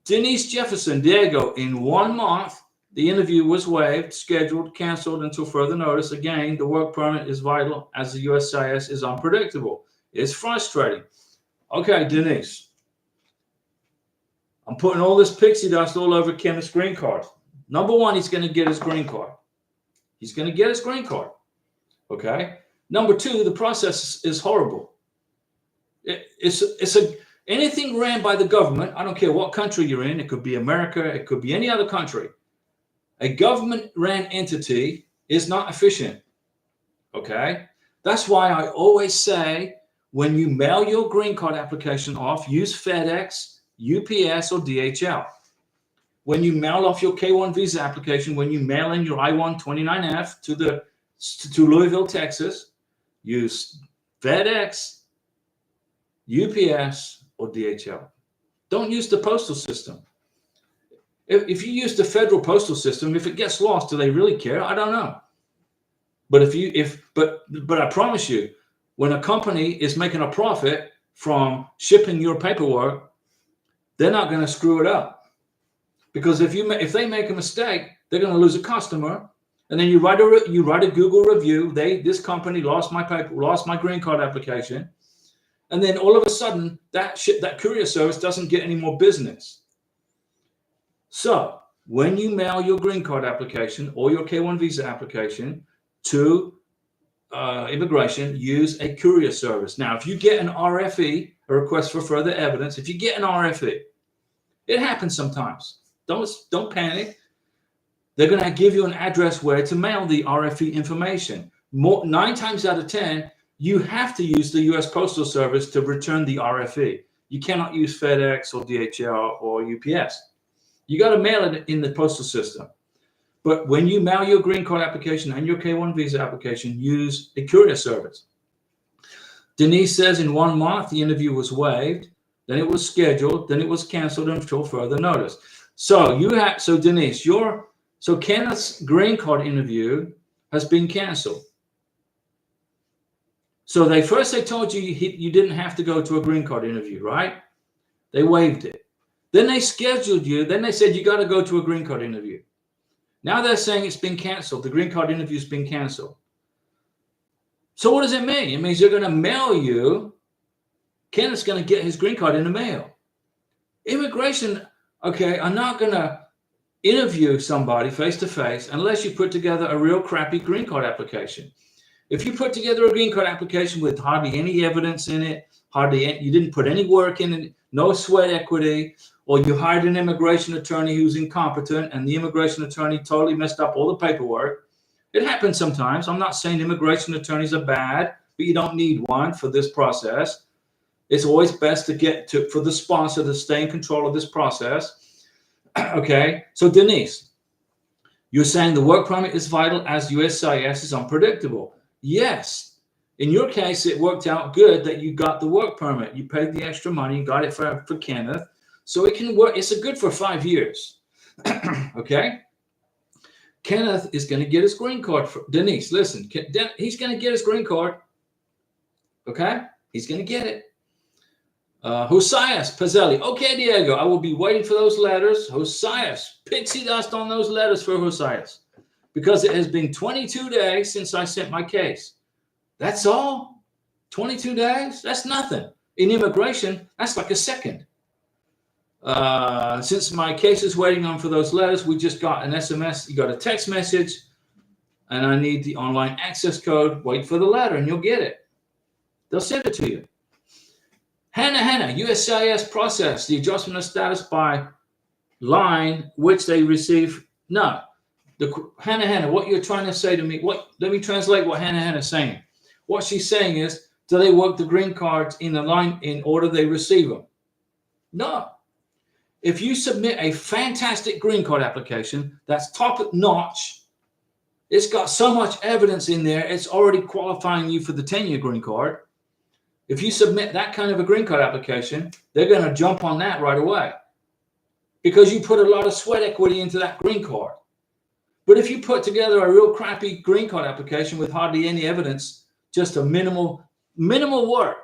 Denise Jefferson, Diego, in 1 month, the interview was waived, scheduled, canceled until further notice. Again, the work permit is vital as the USCIS is unpredictable. It's frustrating. Okay, Denise, I'm putting all this pixie dust all over Kenneth's green card. Number one, he's going to get his green card. He's going to get his green card. Okay. Number two, the process is horrible. Anything ran by the government. I don't care what country you're in. It could be America. It could be any other country. A government-ran entity is not efficient. Okay. That's why I always say, when you mail your green card application off, use FedEx, UPS, or DHL. When you mail off your K1 visa application, when you mail in your I-129F to Louisville, Texas, use FedEx, UPS, or DHL. Don't use the postal system. If you use the federal postal system, if it gets lost, do they really care? I don't know. But but I promise you, when a company is making a profit from shipping your paperwork, they're not going to screw it up. Because if they make a mistake, they're going to lose a customer, and then you write a Google review. This company lost my green card application, and then all of a sudden that courier service doesn't get any more business. So when you mail your green card application or your K1 visa application to immigration, use a courier service. Now, if you get an RFE, a request for further evidence, if you get an RFE, it happens sometimes. Don't panic. They're going to give you an address where to mail the RFE information. 9 times out of 10, you have to use the U.S. Postal Service to return the RFE. You cannot use FedEx or DHL or UPS. You got to mail it in the postal system. But when you mail your green card application and your K1 visa application, use a courier service. Denise says in 1 month, the interview was waived, then it was scheduled, then it was canceled until further notice. So Denise, Kenneth's green card interview has been canceled. So they told you you didn't have to go to a green card interview, right? They waived it. Then they scheduled you. Then they said you got to go to a green card interview. Now they're saying it's been canceled. The green card interview's been canceled. So what does it mean? It means they're going to mail you. Kenneth's going to get his green card in the mail. Immigration, okay, are not going to interview somebody face to face unless you put together a real crappy green card application. If you put together a green card application with hardly any evidence in it, you didn't put any work in it, no sweat equity, or you hired an immigration attorney who's incompetent and the immigration attorney totally messed up all the paperwork. It happens sometimes. I'm not saying immigration attorneys are bad, but you don't need one for this process. It's always best for the sponsor to stay in control of this process. Okay, so Denise, you're saying the work permit is vital as USCIS is unpredictable. Yes. In your case, it worked out good that you got the work permit. You paid the extra money, you got it for Kenneth. So it can work. It's a good for 5 years. Okay. Kenneth is going to get his green card. Denise, listen, he's going to get his green card. Okay. He's going to get it. Josias Pazzelli. Okay, Diego, I will be waiting for those letters. Josias, pixie dust on those letters for Josias. Because it has been 22 days since I sent my case. That's all. 22 days? That's nothing. In immigration, that's like a second. Since my case is waiting on for those letters, we just got an SMS. You got a text message, and I need the online access code. Wait for the letter, and you'll get it. They'll send it to you. Hannah, USCIS process the adjustment of status by line which they receive. No. Hannah, what you're trying to say to me, let me translate what Hannah is saying. What she's saying is, do they work the green cards in the line in order they receive them? No. If you submit a fantastic green card application that's top notch, it's got so much evidence in there, it's already qualifying you for the 10-year green card. If you submit that kind of a green card application, they're going to jump on that right away because you put a lot of sweat equity into that green card. But if you put together a real crappy green card application with hardly any evidence, just a minimal work,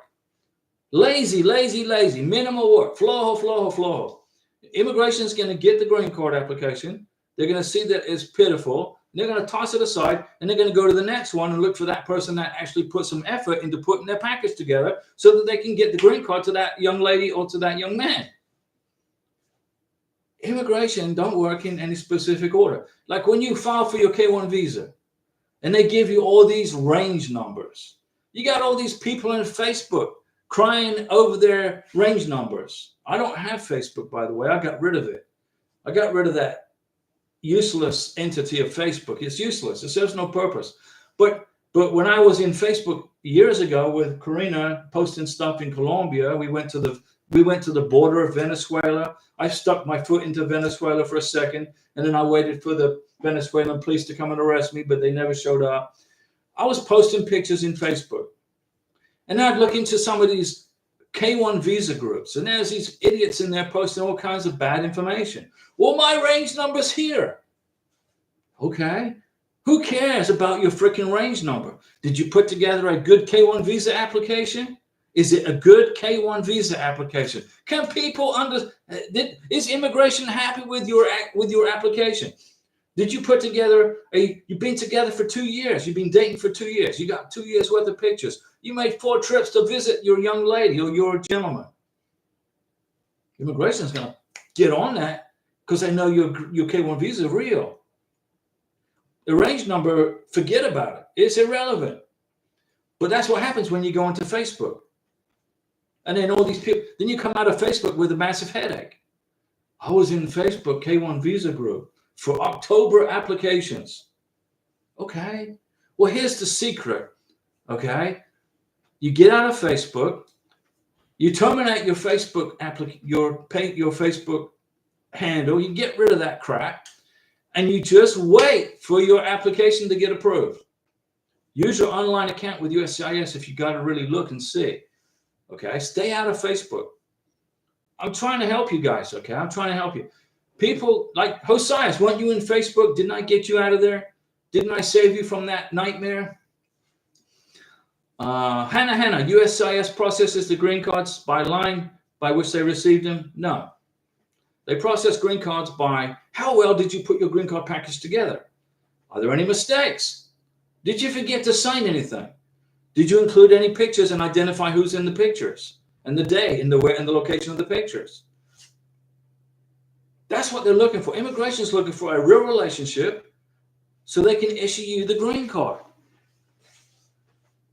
lazy, minimal work, flojo. Immigration is going to get the green card application. They're going to see that it's pitiful. They're going to toss it aside, and they're going to go to the next one and look for that person that actually put some effort into putting their package together so that they can get the green card to that young lady or to that young man. Immigration don't work in any specific order. Like when you file for your K-1 visa and they give you all these range numbers. You got all these people on Facebook crying over their range numbers. I don't have Facebook, by the way. I got rid of it. I got rid of that useless entity of Facebook. It's useless. It serves no purpose. But when I was in Facebook years ago with Karina posting stuff in Colombia, we went to the border of Venezuela. I stuck my foot into Venezuela for a second, and then I waited for the Venezuelan police to come and arrest me, but they never showed up. I was posting pictures in Facebook, and I'd look into some of these K-1 visa groups, and there's these idiots in there posting all kinds of bad information. Well, my range number's here. Okay. Who cares about your freaking range number? Did you put together a good K-1 visa application? Is it a good K-1 visa application? Can people is immigration happy with your application? Did you put together you've been together for 2 years. You've been dating for 2 years. You got 2 years worth of pictures. You made 4 trips to visit your young lady or your gentleman. Immigration is going to get on that because they know your K-1 visa is real. The range number, forget about it. It's irrelevant. But that's what happens when you go into Facebook. And then all these people, then you come out of Facebook with a massive headache. I was in Facebook K-1 visa group for October applications. Okay. Well, here's the secret. Okay. You get out of Facebook, you terminate your Facebook your Facebook handle, you get rid of that crap, and you just wait for your application to get approved. Use your online account with USCIS if you got to really look and see. Okay, stay out of Facebook. I'm trying to help you guys, okay? I'm trying to help you. People like Josias, weren't you in Facebook? Didn't I get you out of there? Didn't I save you from that nightmare? Hannah, USCIS processes the green cards by line by which they received them? No. They process green cards by how well did you put your green card package together? Are there any mistakes? Did you forget to sign anything? Did you include any pictures and identify who's in the pictures and the day and the where and the location of the pictures? That's what they're looking for. Immigration is looking for a real relationship so they can issue you the green card.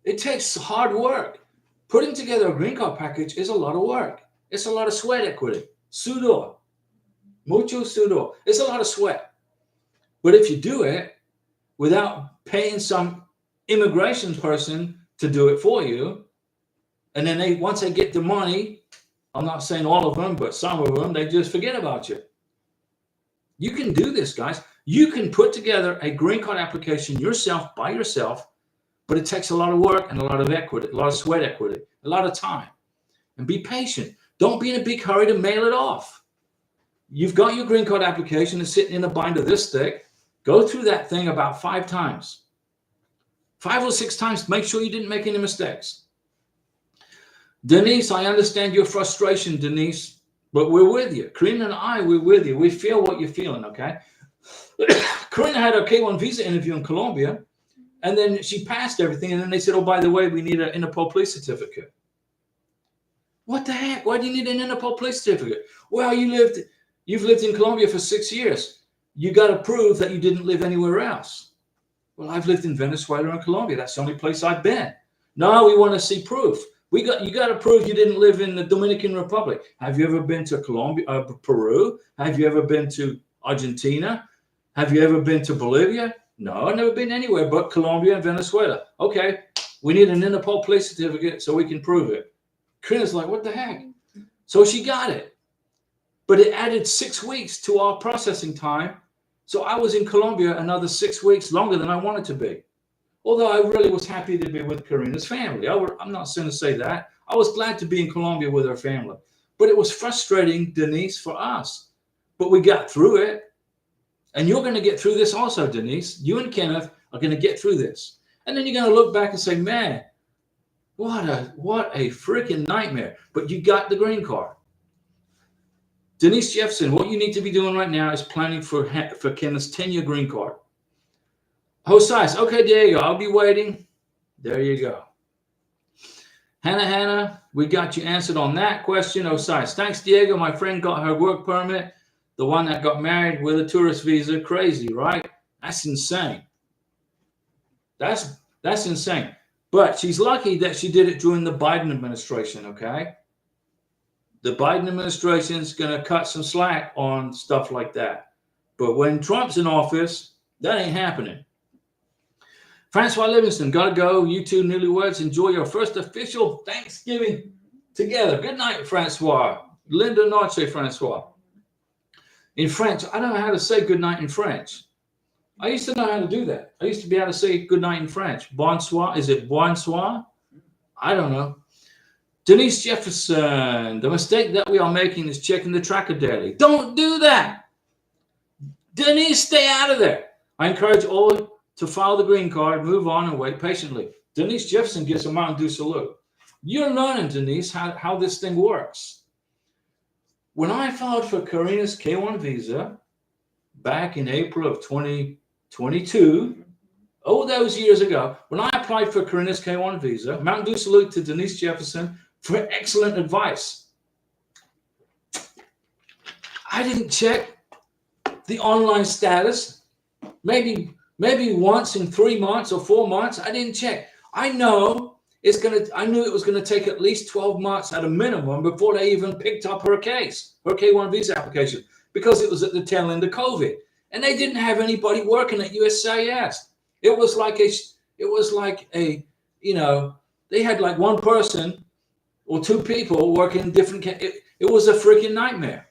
It takes hard work. Putting together a green card package is a lot of work. It's a lot of sweat equity. Sudor. Mucho sudor. It's a lot of sweat. But if you do it without paying some immigration person to do it for you, and then once they get the money, I'm not saying all of them, but some of them, they just forget about you. You can do this, guys. You can put together a green card application yourself, by yourself, but it takes a lot of work and a lot of equity, a lot of sweat equity, a lot of time. And be patient. Don't be in a big hurry to mail it off. You've got your green card application, it's sitting in a binder this thick. Go through that thing about 5 times. 5 or 6 times. Make sure you didn't make any mistakes. Denise, I understand your frustration, Denise, but we're with you. Karina and I, we're with you. We feel what you're feeling, okay? Karina had her K1 visa interview in Colombia, and then she passed everything, and then they said, oh, by the way, we need an Interpol police certificate. What the heck? Why do you need an Interpol police certificate? Well, you've lived in Colombia for 6 years. You got to prove that you didn't live anywhere else. Well, I've lived in Venezuela and Colombia. That's the only place I've been. No, we want to see proof. You got to prove you didn't live in the Dominican Republic. Have you ever been to Colombia, Peru? Have you ever been to Argentina? Have you ever been to Bolivia? No, I've never been anywhere but Colombia and Venezuela. Okay, we need an Interpol police certificate so we can prove it. Karina's like, what the heck? So she got it. But it added 6 weeks to our processing time. So I was in Colombia another 6 weeks longer than I wanted to be. Although I really was happy to be with Karina's family. I'm not going to say that. I was glad to be in Colombia with her family. But it was frustrating, Denise, for us. But we got through it. And you're going to get through this also, Denise. You and Kenneth are going to get through this. And then you're going to look back and say, man, what a freaking nightmare. But you got the green card. Denise Jefferson, what you need to be doing right now is planning for Kenneth's 10-year green card. Josias, okay, Diego, I'll be waiting. There you go. Hannah, we got you answered on that question. Josias, thanks, Diego. My friend got her work permit. The one that got married with a tourist visa. Crazy, right? That's insane. That's insane. But she's lucky that she did it during the Biden administration, okay? The Biden administration is going to cut some slack on stuff like that. But when Trump's in office, that ain't happening. Francois Livingston, gotta go. You two newlyweds, enjoy your first official Thanksgiving together. Good night, Francois. Linda noche, Francois. In French, I don't know how to say good night in French. I used to know how to do that. I used to be able to say good night in French. Bonsoir. Is it bonsoir? I don't know. Denise Jefferson, the mistake that we are making is checking the tracker daily. Don't do that. Denise, stay out of there. I encourage all to file the green card, move on, and wait patiently. Denise Jefferson gets a Mountain Dew salute. You're learning, Denise, how this thing works. When I filed for Karina's K1 visa back in April of 2022, all those years ago, when I applied for Karina's K1 visa, Mountain Dew salute to Denise Jefferson for excellent advice. I didn't check the online status. Maybe once in 3 months or 4 months. I didn't check. I knew it was gonna take at least 12 months at a minimum before they even picked up her case, her K1 visa application, because it was at the tail end of COVID. And they didn't have anybody working at USCIS. It was like they had like one person or 2 people working different. It was a freaking nightmare.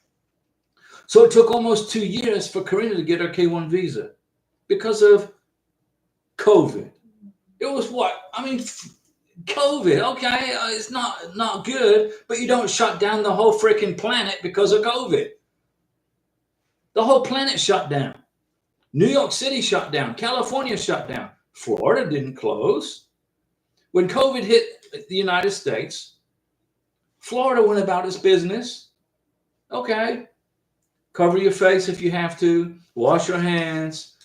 So it took almost 2 years for Karina to get her K1 visa because of COVID. It was COVID. Okay, it's not good, but you don't shut down the whole freaking planet because of COVID. The whole planet shut down. New York City shut down. California shut down. Florida didn't close. When COVID hit the United States, Florida went about its business. Okay. Cover your face if you have to. Wash your hands.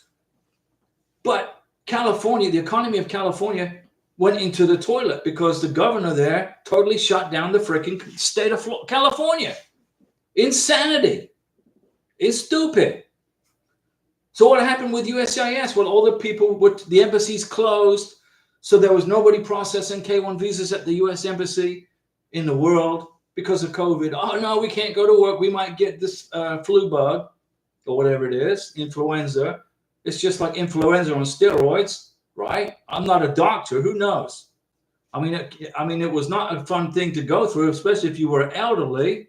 But California, the economy of California went into the toilet because the governor there totally shut down the freaking state of California. Insanity. It's stupid. So what happened with USCIS? Well, all the people, the embassies closed, so there was nobody processing K-1 visas at the U.S. embassy in the world because of COVID. Oh, no, we can't go to work. We might get this flu bug or whatever it is, influenza. It's just like influenza on steroids, right? I'm not a doctor. Who knows? I mean, it was not a fun thing to go through, especially if you were elderly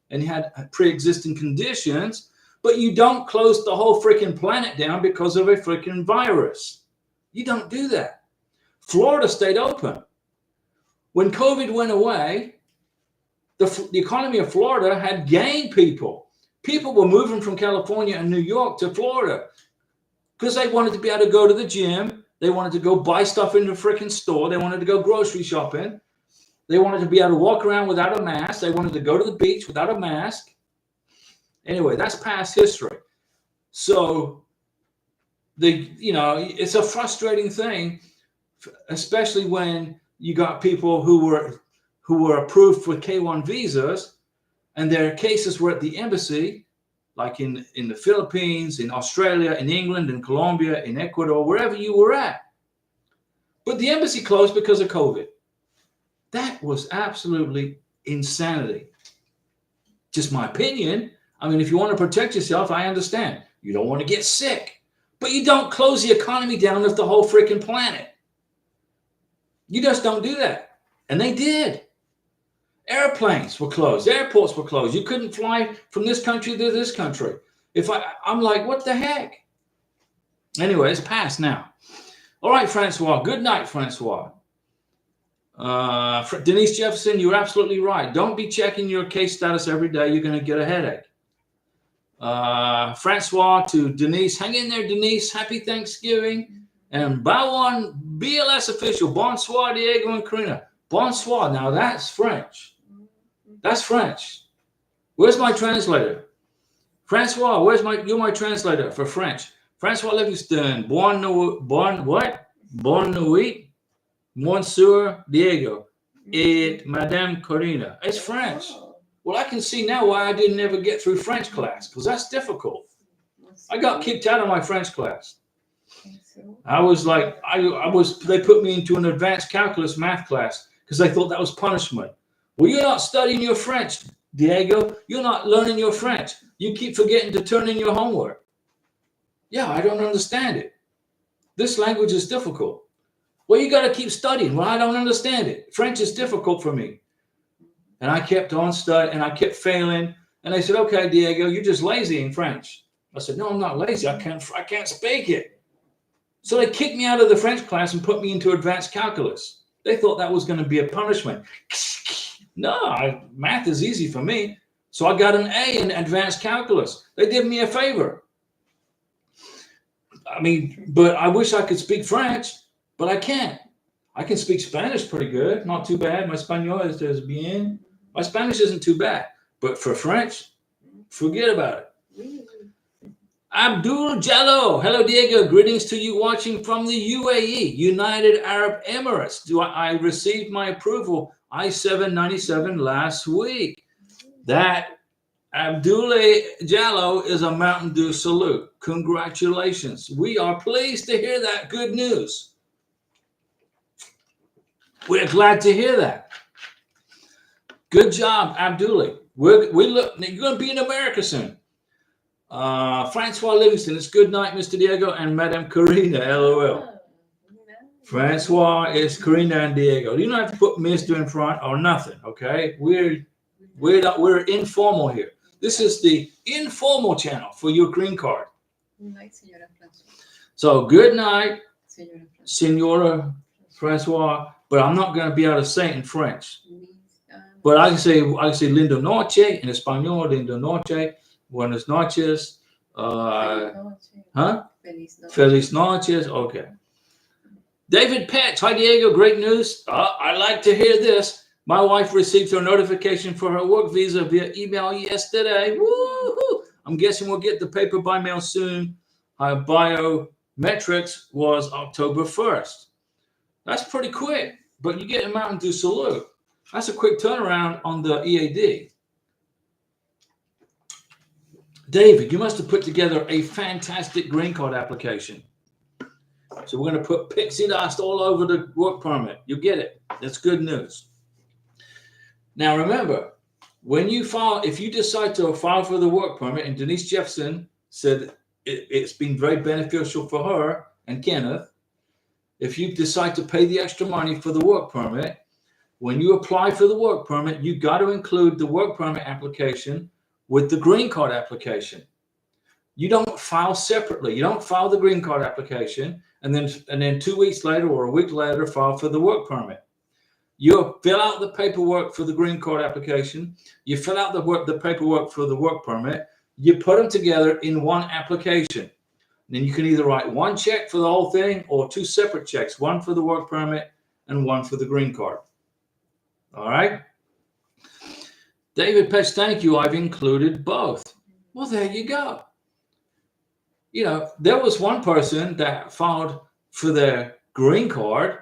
and you had pre-existing conditions. But you don't close the whole freaking planet down because of a freaking virus. You don't do that. Florida stayed open. When COVID went away, the economy of Florida had gained people. People were moving from California and New York to Florida because they wanted to be able to go to the gym. They wanted to go buy stuff in the freaking store. They wanted to go grocery shopping. They wanted to be able to walk around without a mask. They wanted to go to the beach without a mask. Anyway, that's past history. So it's a frustrating thing, especially when you got people who were approved for K-1 visas and their cases were at the embassy, like in the Philippines, in Australia, in England, in Colombia, in Ecuador, wherever you were at. But the embassy closed because of COVID. That was absolutely insanity. Just my opinion. I mean, if you want to protect yourself, I understand. You don't want to get sick. But you don't close the economy down of the whole freaking planet. You just don't do that. And they did. Airplanes were closed. Airports were closed. You couldn't fly from this country to this country. I'm like, what the heck? Anyway, it's past now. All right, Francois. Good night, Francois. Denise Jefferson, you're absolutely right. Don't be checking your case status every day. You're going to get a headache. Francois to Denise. Hang in there, Denise. Happy Thanksgiving. And Bawan BLS official. Bonsoir, Diego and Karina. Bonsoir. Now that's French. That's French. Where's my translator? Francois, you're my translator for French. Francois Livingston. Bonne nuit, Monsieur Diego. Et Madame Karina. It's French. Well, I can see now why I didn't ever get through French class, because that's difficult. I got kicked out of my French class. I was like, they put me into an advanced calculus math class because they thought that was punishment. Well, you're not studying your French, Diego. You're not learning your French. You keep forgetting to turn in your homework. Yeah, I don't understand it. This language is difficult. Well, you got to keep studying. Well, I don't understand it. French is difficult for me. And I kept on studying, and I kept failing. And they said, okay, Diego, you're just lazy in French. I said, no, I'm not lazy. I can't speak it. So they kicked me out of the French class and put me into advanced calculus. They thought that was going to be a punishment. No, math is easy for me. So I got an A in advanced calculus. They did me a favor. I mean, but I wish I could speak French, but I can't. I can speak Spanish pretty good. Not too bad. My español es bien. My Spanish isn't too bad. But for French, forget about it. Abdul Jallo. Hello, Diego. Greetings to you watching from the UAE, United Arab Emirates. I received my approval I-797 last week. That Abdul Jallo is a Mountain Dew salute. Congratulations. We are pleased to hear that good news. We're glad to hear that. Good job, Abdullah. You're going to be in America soon. Francois Livingston, it's good night, Mr. Diego and Madame Karina, LOL. Francois, it's Karina and Diego. You don't have to put Mr. in front or nothing, okay? We're informal here. This is the informal channel for your green card. So good night, Senora Francois. But I'm not going to be able to say it in French. But I can say lindo noche in Espanol, lindo noche, buenas noches, Feliz noches. Okay. David Petch, hi Diego, great news. I like to hear this. My wife received her notification for her work visa via email yesterday. Woo-hoo. I'm guessing we'll get the paper by mail soon. Her biometrics was October 1st. That's pretty quick, but you get a Mountain Dew salute. That's a quick turnaround on the EAD. David, you must have put together a fantastic green card application. So we're going to put pixie dust all over the work permit. You get it. That's good news. Now remember, when you file, if you decide to file for the work permit, and Denise Jefferson said it's been very beneficial for her and Kenneth, if you decide to pay the extra money for the work permit, when you apply for the work permit, you got to include the work permit application with the green card application. You don't file separately. You don't file the green card application and then 2 weeks later or a week later file for the work permit. You fill out the paperwork for the green card application. You fill out the paperwork for the work permit. You put them together in one application. Then you can either write one check for the whole thing or two separate checks, one for the work permit and one for the green card. All right. David Petch, thank you. I've included both. Well, there you go. You know, there was one person that filed for their green card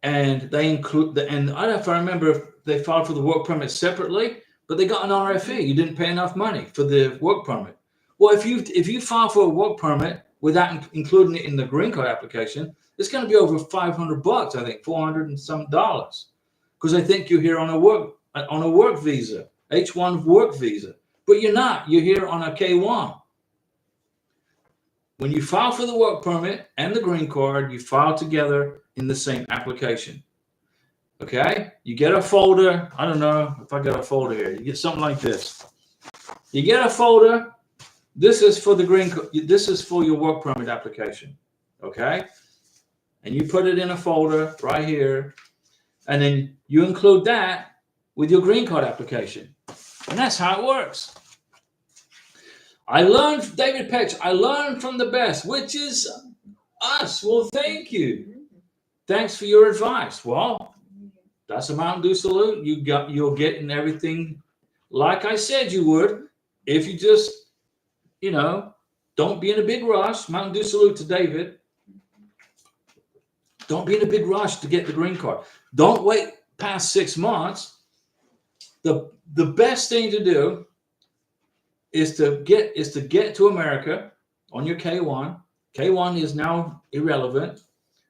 and they include and I don't know if I remember if they filed for the work permit separately, but they got an RFE. You didn't pay enough money for the work permit. Well, if you file for a work permit without including it in the green card application, it's going to be over $500, I think, $400 and some dollars, because I think you're here on a work visa, H-1 work visa, but you're not. You're here on a K-1. When you file for the work permit and the green card, you file together in the same application. Okay? You get a folder. I don't know if I got a folder here. You get something like this. You get a folder. This is for the green card. This is for your work permit application. Okay? And you put it in a folder right here. And then you include that with your green card application. And that's how it works. I learned, David Petch, I learned from the best, which is us. Well, thank you. Thanks for your advice. Well, that's a Mountain Dew salute. You're getting everything like I said you would if you just, you know, don't be in a big rush. Mountain Dew salute to David. Don't be in a big rush to get the green card. Don't wait past 6 months. The best thing to do is to get to America on your K-1. K-1 is now irrelevant.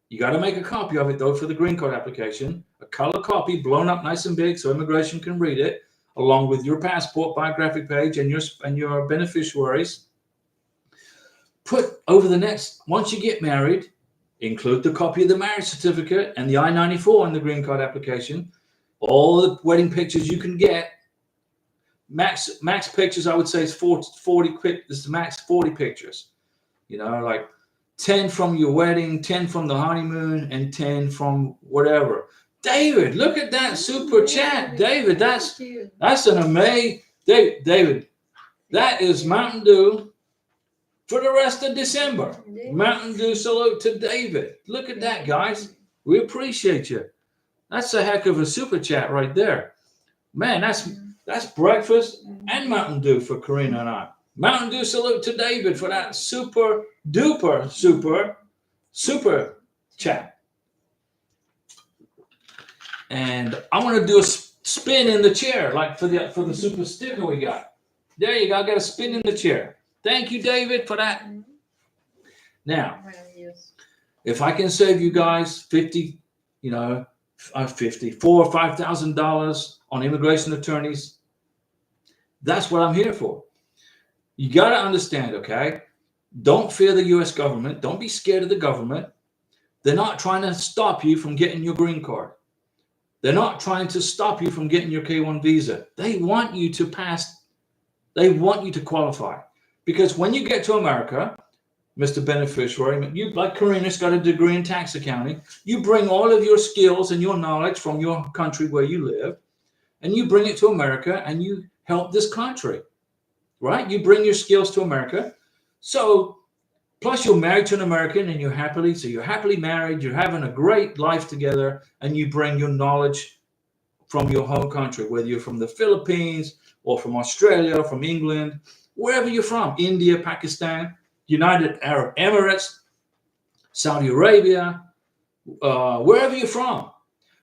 You got to make a copy of it, though, for the green card application. A color copy, blown up nice and big so immigration can read it, along with your passport biographic page and your beneficiaries. Put over the next, once you get married, include the copy of the marriage certificate and the I-94 in the green card application. All the wedding pictures you can get. Max pictures, I would say, is 40. This is max 40 pictures. You know, like 10 from your wedding, 10 from the honeymoon, and 10 from whatever. David, look at that super chat. David, that's an amazing. David, that is Mountain Dew for the rest of December. Mountain Dew salute to David. Look at that, guys. We appreciate you. That's a heck of a super chat right there. Man, that's breakfast and Mountain Dew for Karina and I. Mountain Dew salute to David for that super duper super chat. And I want to do a spin in the chair, like for the super sticker we got. There you go. I got a spin in the chair. Thank you, David, for that. Now, if I can save you guys $4,000 or $5,000 on immigration attorneys, that's what I'm here for. You got to understand, okay? Don't fear the U.S. government. Don't be scared of the government. They're not trying to stop you from getting your green card. They're not trying to stop you from getting your K-1 visa. They want you to pass. They want you to qualify. Because when you get to America, Mr. Beneficiary, you, like Karina's got a degree in tax accounting, you bring all of your skills and your knowledge from your country where you live, and you bring it to America and you help this country, right? You bring your skills to America. So, plus you're married to an American and you're happily married, you're having a great life together, and you bring your knowledge from your home country, whether you're from the Philippines or from Australia or from England, wherever you're from, India, Pakistan, United Arab Emirates, Saudi Arabia, wherever you're from,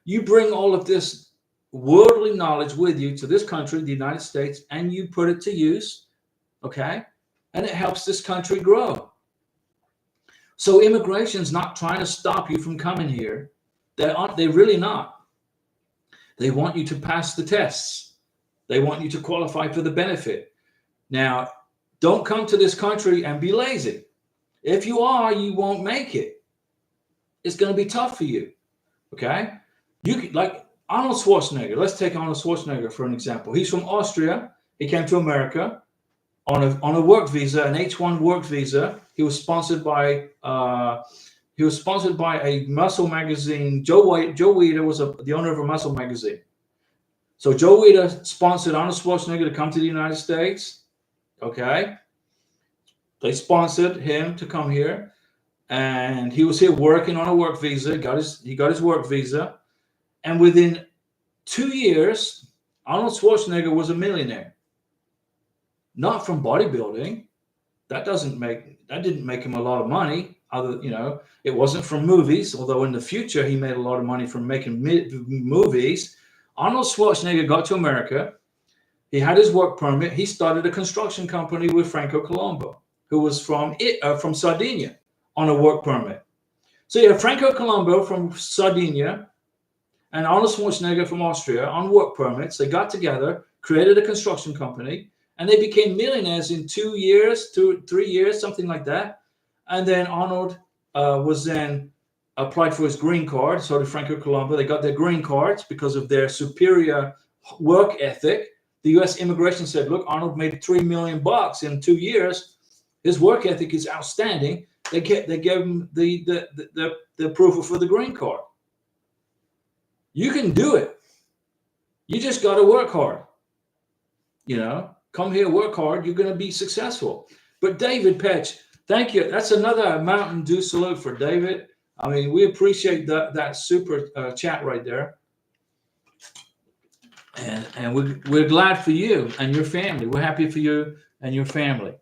you bring all of this worldly knowledge with you to this country, the United States, and you put it to use, okay? And it helps this country grow. So immigration's not trying to stop you from coming here. They're really not. They want you to pass the tests. They want you to qualify for the benefit. Now, don't come to this country and be lazy. If you are, you won't make it. It's going to be tough for you, okay? You can, like Arnold Schwarzenegger. Let's take Arnold Schwarzenegger for an example. He's from Austria. He came to America on a work visa, an H-1 work visa. He was sponsored by a muscle magazine. Joe Weider was the owner of a muscle magazine. So Joe Weider sponsored Arnold Schwarzenegger to come to the United States. Okay, they sponsored him to come here, and he was here working on a work visa. He got his work visa, and within 2 years, Arnold Schwarzenegger was a millionaire. Not from bodybuilding. That didn't make him a lot of money. It wasn't from movies. Although in the future he made a lot of money from making movies. Arnold Schwarzenegger got to America. He had his work permit. He started a construction company with Franco Colombo, who was from Sardinia, on a work permit. So you have Franco Colombo from Sardinia and Arnold Schwarzenegger from Austria on work permits. They got together, created a construction company, and they became millionaires in 2 years, 3 years, something like that. And then Arnold was then applied for his green card. So did Franco Colombo. They got their green cards because of their superior work ethic. The U.S. immigration said, look, Arnold made $3 million in 2 years. His work ethic is outstanding. They gave him the approval for the green card. You can do it. You just got to work hard. Come here, work hard. You're going to be successful. But David Petch, thank you. That's another Mountain Dew salute for David. I mean, we appreciate that super chat right there. And we're glad for you and your family. We're happy for you and your family.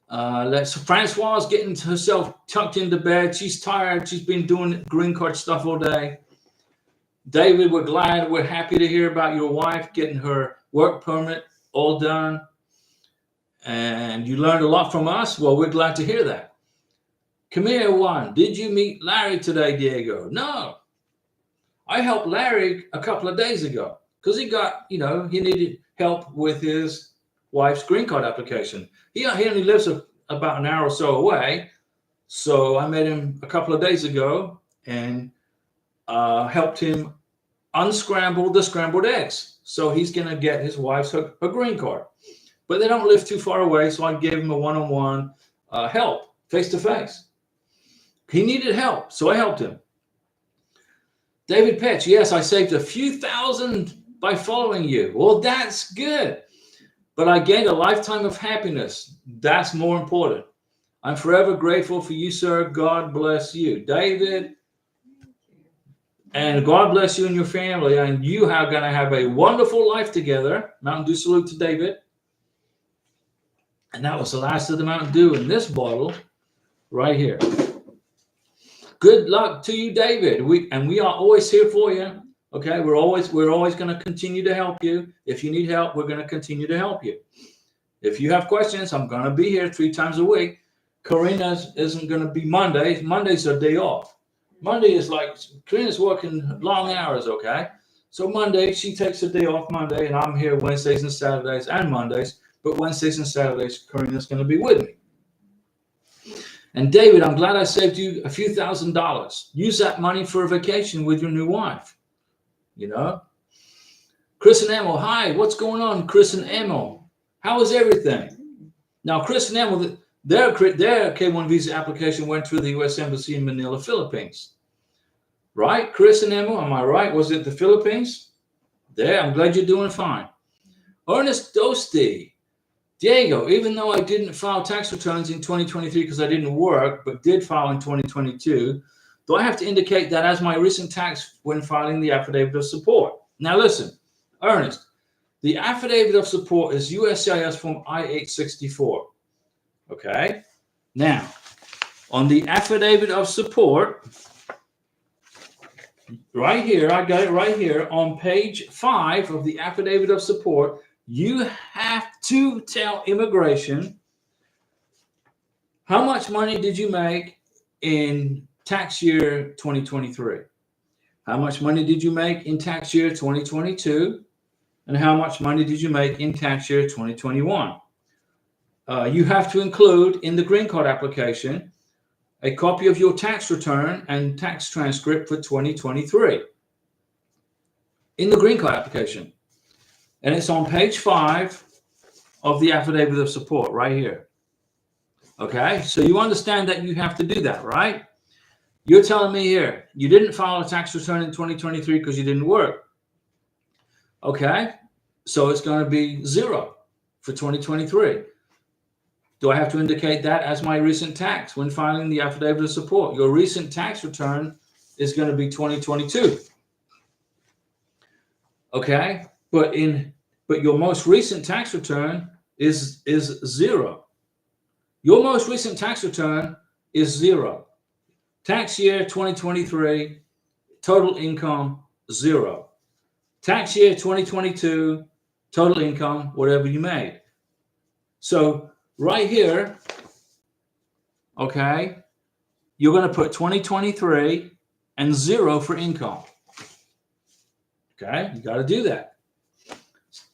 Francoise getting herself tucked into bed. She's tired. She's been doing green card stuff all day. David, we're happy to hear about your wife getting her work permit all done. And you learned a lot from us. Well, we're glad to hear that. Camille one, did you meet Larry today, Diego? No. I helped Larry a couple of days ago because he needed help with his wife's green card application. He only lives about an hour or so away. So I met him a couple of days ago and helped him unscramble the scrambled eggs. So he's going to get his wife's her green card. But they don't live too far away, so I gave him a one-on-one help, face-to-face. He needed help, so I helped him. David Petch, yes, I saved a few thousand by following you. Well, that's good. But I gained a lifetime of happiness. That's more important. I'm forever grateful for you, sir. God bless you. David, and God bless you and your family. And you are going to have a wonderful life together. Mountain Dew salute to David. And that was the last of the Mountain Dew in this bottle right here. Good luck to you, David. We are always here for you. Okay, we're always going to continue to help you. If you need help, we're going to continue to help you. If you have questions, I'm going to be here 3 times a week. Karina isn't going to be Mondays. Monday's a day off. Monday is like Karina's working long hours. Okay, so Monday she takes a day off Monday, and I'm here Wednesdays and Saturdays and Mondays. But Wednesdays and Saturdays, Karina's going to be with me. And David, I'm glad I saved you a few $1,000s. Use that money for a vacation with your new wife. Chris and Emil, hi, what's going on, Chris and Emil? How is everything? Now, Chris and Emil, their K-1 visa application went through the U.S. Embassy in Manila, Philippines. Right, Chris and Emil, am I right? Was it the Philippines? There, I'm glad you're doing fine. Ernest Dosti. Diego, even though I didn't file tax returns in 2023 because I didn't work, but did file in 2022, do I have to indicate that as my recent tax when filing the affidavit of support? Now listen, Ernest, The affidavit of support is USCIS Form I-864. Okay. Now, on the affidavit of support, right here, I got it right here on page 5 of the affidavit of support. You have to tell immigration how much money did you make in tax year 2023? How much money did you make in tax year 2022? And how much money did you make in tax year 2021? You have to include in the green card application a copy of your tax return and tax transcript for 2023 in the green card application. And it's on page 5 of the affidavit of support right here. Okay, so you understand that you have to do that, right? You're telling me here, you didn't file a tax return in 2023 because you didn't work. Okay, so it's going to be 0 for 2023. Do I have to indicate that as my recent tax when filing the affidavit of support? Your recent tax return is going to be 2022. Okay, but your most recent tax return is 0. Your most recent tax return is 0. Tax year 2023, total income 0. Tax year 2022, total income, whatever you made. So right here, okay, you're going to put 2023 and 0 for income. Okay, you got to do that.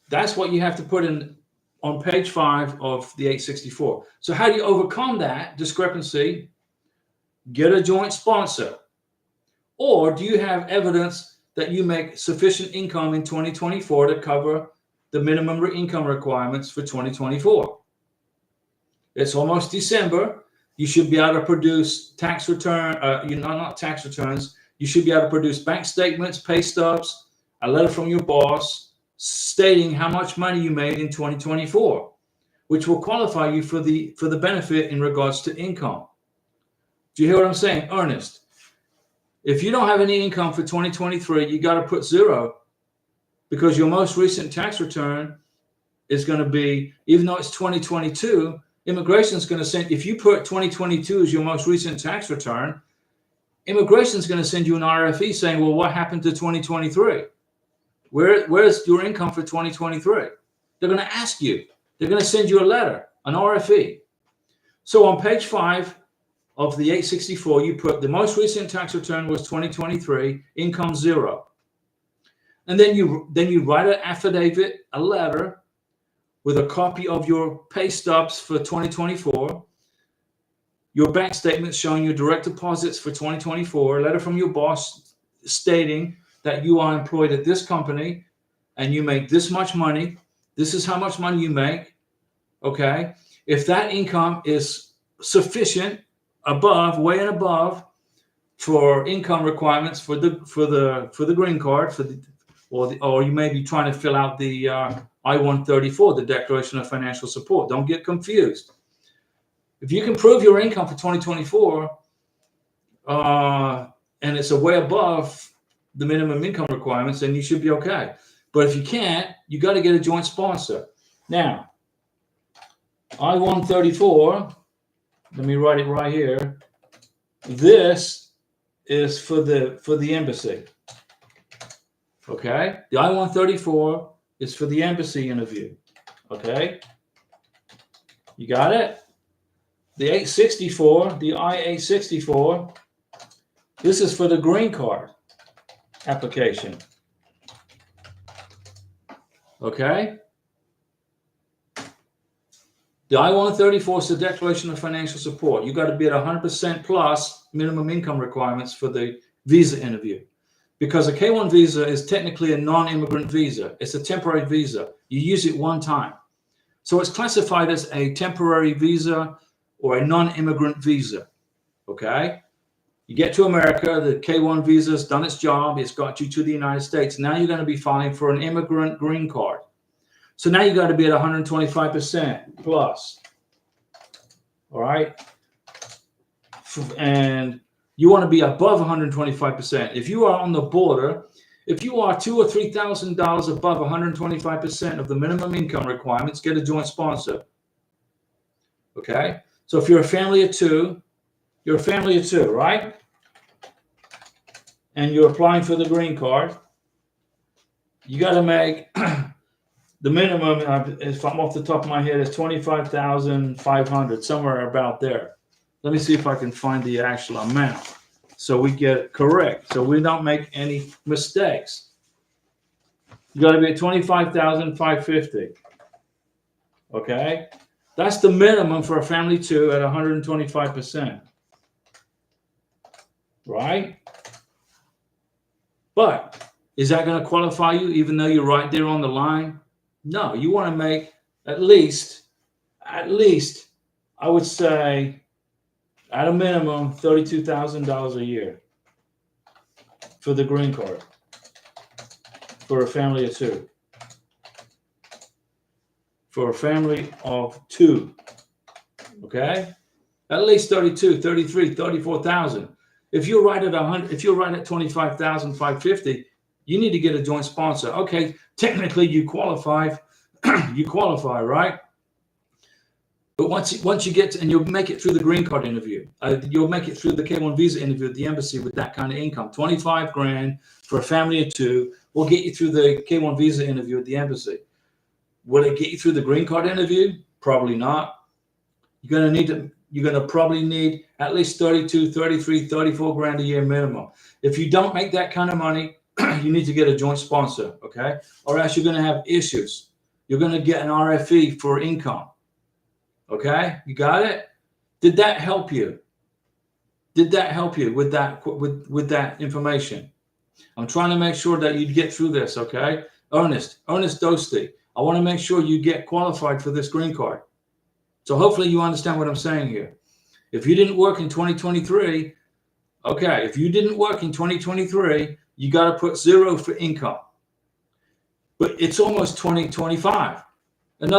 That's what you have to put in on page 5 of the 864. So how do you overcome that discrepancy? Get a joint sponsor. Or do you have evidence that you make sufficient income in 2024 to cover the minimum income requirements for 2024? It's almost December. You should be able to produce tax return, not tax returns. You should be able to produce bank statements, pay stubs, a letter from your boss stating how much money you made in 2024, which will qualify you for the benefit in regards to income. Do you hear what I'm saying, Ernest? If you don't have any income for 2023, you got to put 0 because your most recent tax return is going to be, even though it's 2022, immigration is going to send, if you put 2022 as your most recent tax return, immigration is going to send you an RFE saying, well, what happened to 2023? Where's your income for 2023? They're going to ask you. They're going to send you a letter, an RFE. So on page 5 of the 864, you put the most recent tax return was 2023, income 0. And then you write an affidavit, a letter, with a copy of your pay stubs for 2024, your bank statements showing your direct deposits for 2024, a letter from your boss stating that you are employed at this company and you make this much money. This is how much money you make. Okay. If that income is sufficient, way and above for income requirements for the green card, or you may be trying to fill out the I-134, the Declaration of Financial Support. Don't get confused. If you can prove your income for 2024, and it's a way above the minimum income requirements, then you should be okay. But if you can't, you got to get a joint sponsor. Now, I-134, let me write it right here. This is for the embassy. Okay? The I-134 is for the embassy interview. Okay? You got it? The 864, the I-864, this is for the green card application. Okay? The I-134 is the Declaration of Financial Support. You got to be at 100% plus minimum income requirements for the visa interview. Because a K-1 visa is technically a non-immigrant visa. It's a temporary visa. You use it one time. So it's classified as a temporary visa or a non-immigrant visa. Okay? You get to America, the K-1 visa has done its job. It's got you to the United States. Now you're going to be filing for an immigrant green card. So now you got to be at 125% plus. All right? And you want to be above 125%. If you are on the border If you are $2,000 or $3,000 above 125% of the minimum income requirements, get a joint sponsor. Okay? So if you're a family of two, right? And you're applying for the green card, you got to make the minimum, if I'm off the top of my head, is $25,500, somewhere about there. Let me see if I can find the actual amount so we get it correct, so we don't make any mistakes. You got to be at $25,550. Okay, that's the minimum for a family two at 125%. Right? But is that going to qualify you, even though you're right there on the line? No, you want to make at least, I would say, at a minimum, $32,000 a year for the green card for a family of two. For a family of two, okay? At least 32, 33, 34,000. If you're right at 100, if you're right at 25,550, you need to get a joint sponsor. Okay, technically you qualify, right? But once you get to, and you'll make it through the green card interview, you'll make it through the K-1 visa interview at the embassy with that kind of income. 25 grand for a family of two will get you through the K-1 visa interview at the embassy. Will it get you through the green card interview? Probably not. You're going to probably need at least 32, 33, 34 grand a year minimum. If you don't make that kind of money, you need to get a joint sponsor, okay? Or else you're going to have issues. You're going to get an RFE for income, okay? You got it? Did that help you? Did that help you with that information? I'm trying to make sure that you get through this, okay? Ernest Dosti. I want to make sure you get qualified for this green card. So hopefully you understand what I'm saying here. If you didn't work in 2023, okay, if you didn't work in 2023, you got to put 0 for income. But it's almost 2025. In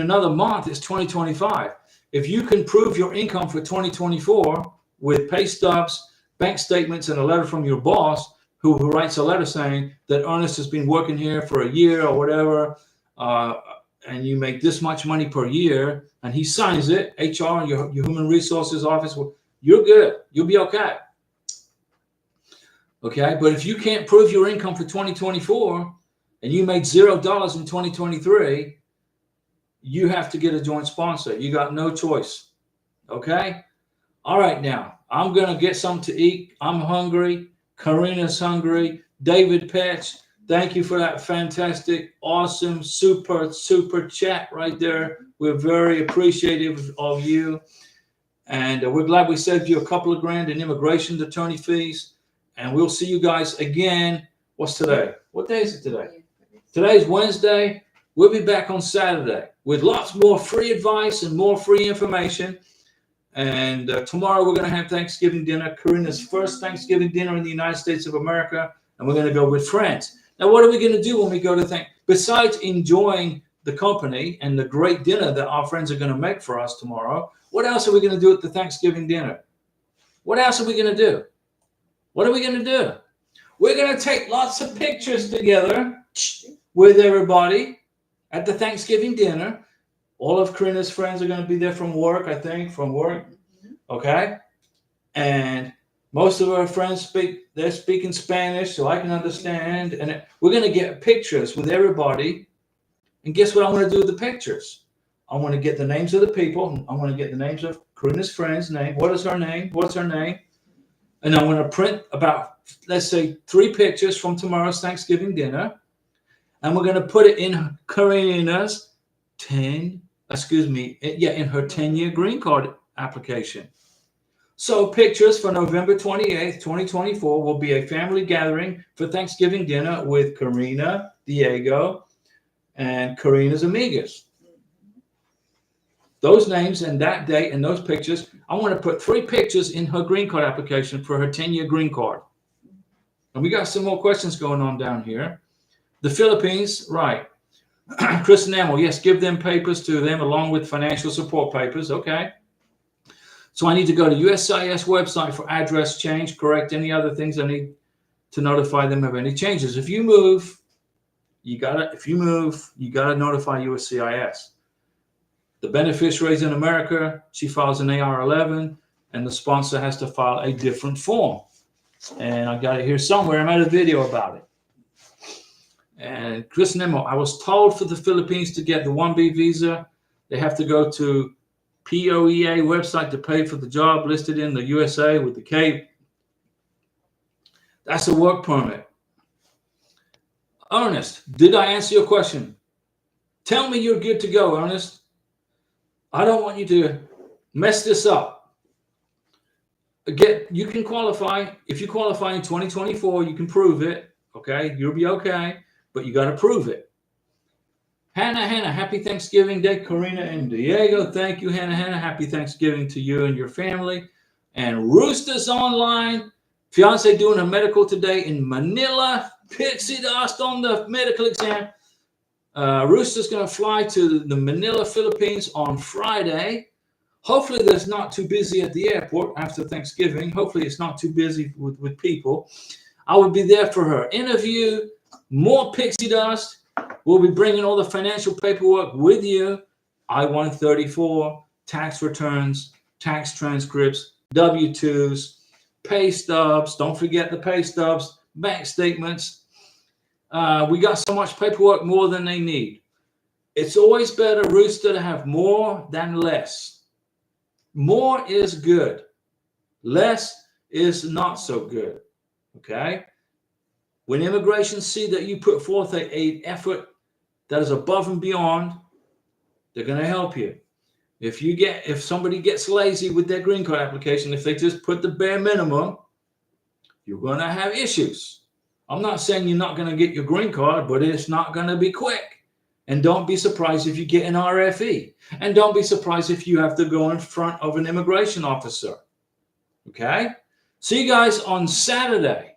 another month, it's 2025. If you can prove your income for 2024 with pay stubs, bank statements, and a letter from your boss who writes a letter saying that Ernest has been working here for a year or whatever, and you make this much money per year, and he signs it, HR, your human resources office, well, you're good. You'll be okay. Okay, but if you can't prove your income for 2024 and you made $0 in 2023, you have to get a joint sponsor. You got no choice. Okay? All right, now, I'm going to get something to eat. I'm hungry. Karina's hungry. David Petch, thank you for that fantastic, awesome, super chat right there. We're very appreciative of you. And we're glad we saved you a couple of grand in immigration attorney fees. And we'll see you guys again. What's today? What day is it today? Today's Wednesday. We'll be back on Saturday with lots more free advice and more free information. And tomorrow we're going to have Thanksgiving dinner, Karina's first Thanksgiving dinner in the United States of America. And we're going to go with friends. Now, what are we going to do when we go to Thanksgiving? Besides enjoying the company and the great dinner that our friends are going to make for us tomorrow, what else are we going to do at the Thanksgiving dinner? What else are we going to do? What are we going to do? We're going to take lots of pictures together with everybody at the Thanksgiving dinner. All of Karina's friends are going to be there from work, I think, okay? And most of our friends they're speaking Spanish, so I can understand. And we're going to get pictures with everybody. And guess what I want to do with the pictures? I want to get the names of the people. I want to get the names of Karina's friends' name. What is her name? What's her name? And I want to print about, let's say, 3 pictures from tomorrow's Thanksgiving dinner. And we're going to put it in Karina's in her 10-year green card application. So pictures for November 28th, 2024 will be a family gathering for Thanksgiving dinner with Karina, Diego, and Karina's Amigas. Those names and that date and those pictures, I want to put 3 pictures in her green card application for her 10-year green card. And we got some more questions going on down here. The Philippines, right. Chris and Emil, yes, give them papers to them along with financial support papers. Okay. So I need to go to USCIS website for address change, correct any other things I need. to notify them of any changes. If you move, you gotta notify USCIS. The beneficiaries in America, she files an AR-11, and the sponsor has to file a different form. And I got it here somewhere. I made a video about it. And Chris Nemo, I was told for the Philippines to get the 1B visa, they have to go to POEA website to pay for the job listed in the USA with the K. That's a work permit. Ernest, did I answer your question? Tell me you're good to go, Ernest. I don't want you to mess this up. You can qualify. If you qualify in 2024, you can prove it. Okay, you'll be okay, but you got to prove it. Hannah, happy Thanksgiving Day. Karina and Diego, thank you, Hannah. Happy Thanksgiving to you and your family. And Rooster's online. Fiance doing a medical today in Manila. Pixie dust on the medical exam. Rooster's going to fly to the Manila, Philippines on Friday. Hopefully there's not too busy at the airport after Thanksgiving. Hopefully it's not too busy with people. I will be there for her interview. More pixie dust. We'll be bringing all the financial paperwork with you. I-134, tax returns, tax transcripts, W-2s, pay stubs. Don't forget the pay stubs, bank statements. We got so much paperwork, more than they need. It's always better, Rooster, to have more than less. More is good. Less is not so good. Okay? When immigration see that you put forth an effort that is above and beyond, they're going to help you. If somebody gets lazy with their green card application, if they just put the bare minimum, you're going to have issues. I'm not saying you're not going to get your green card, but it's not going to be quick. And don't be surprised if you get an RFE. And don't be surprised if you have to go in front of an immigration officer. Okay? See you guys on Saturday.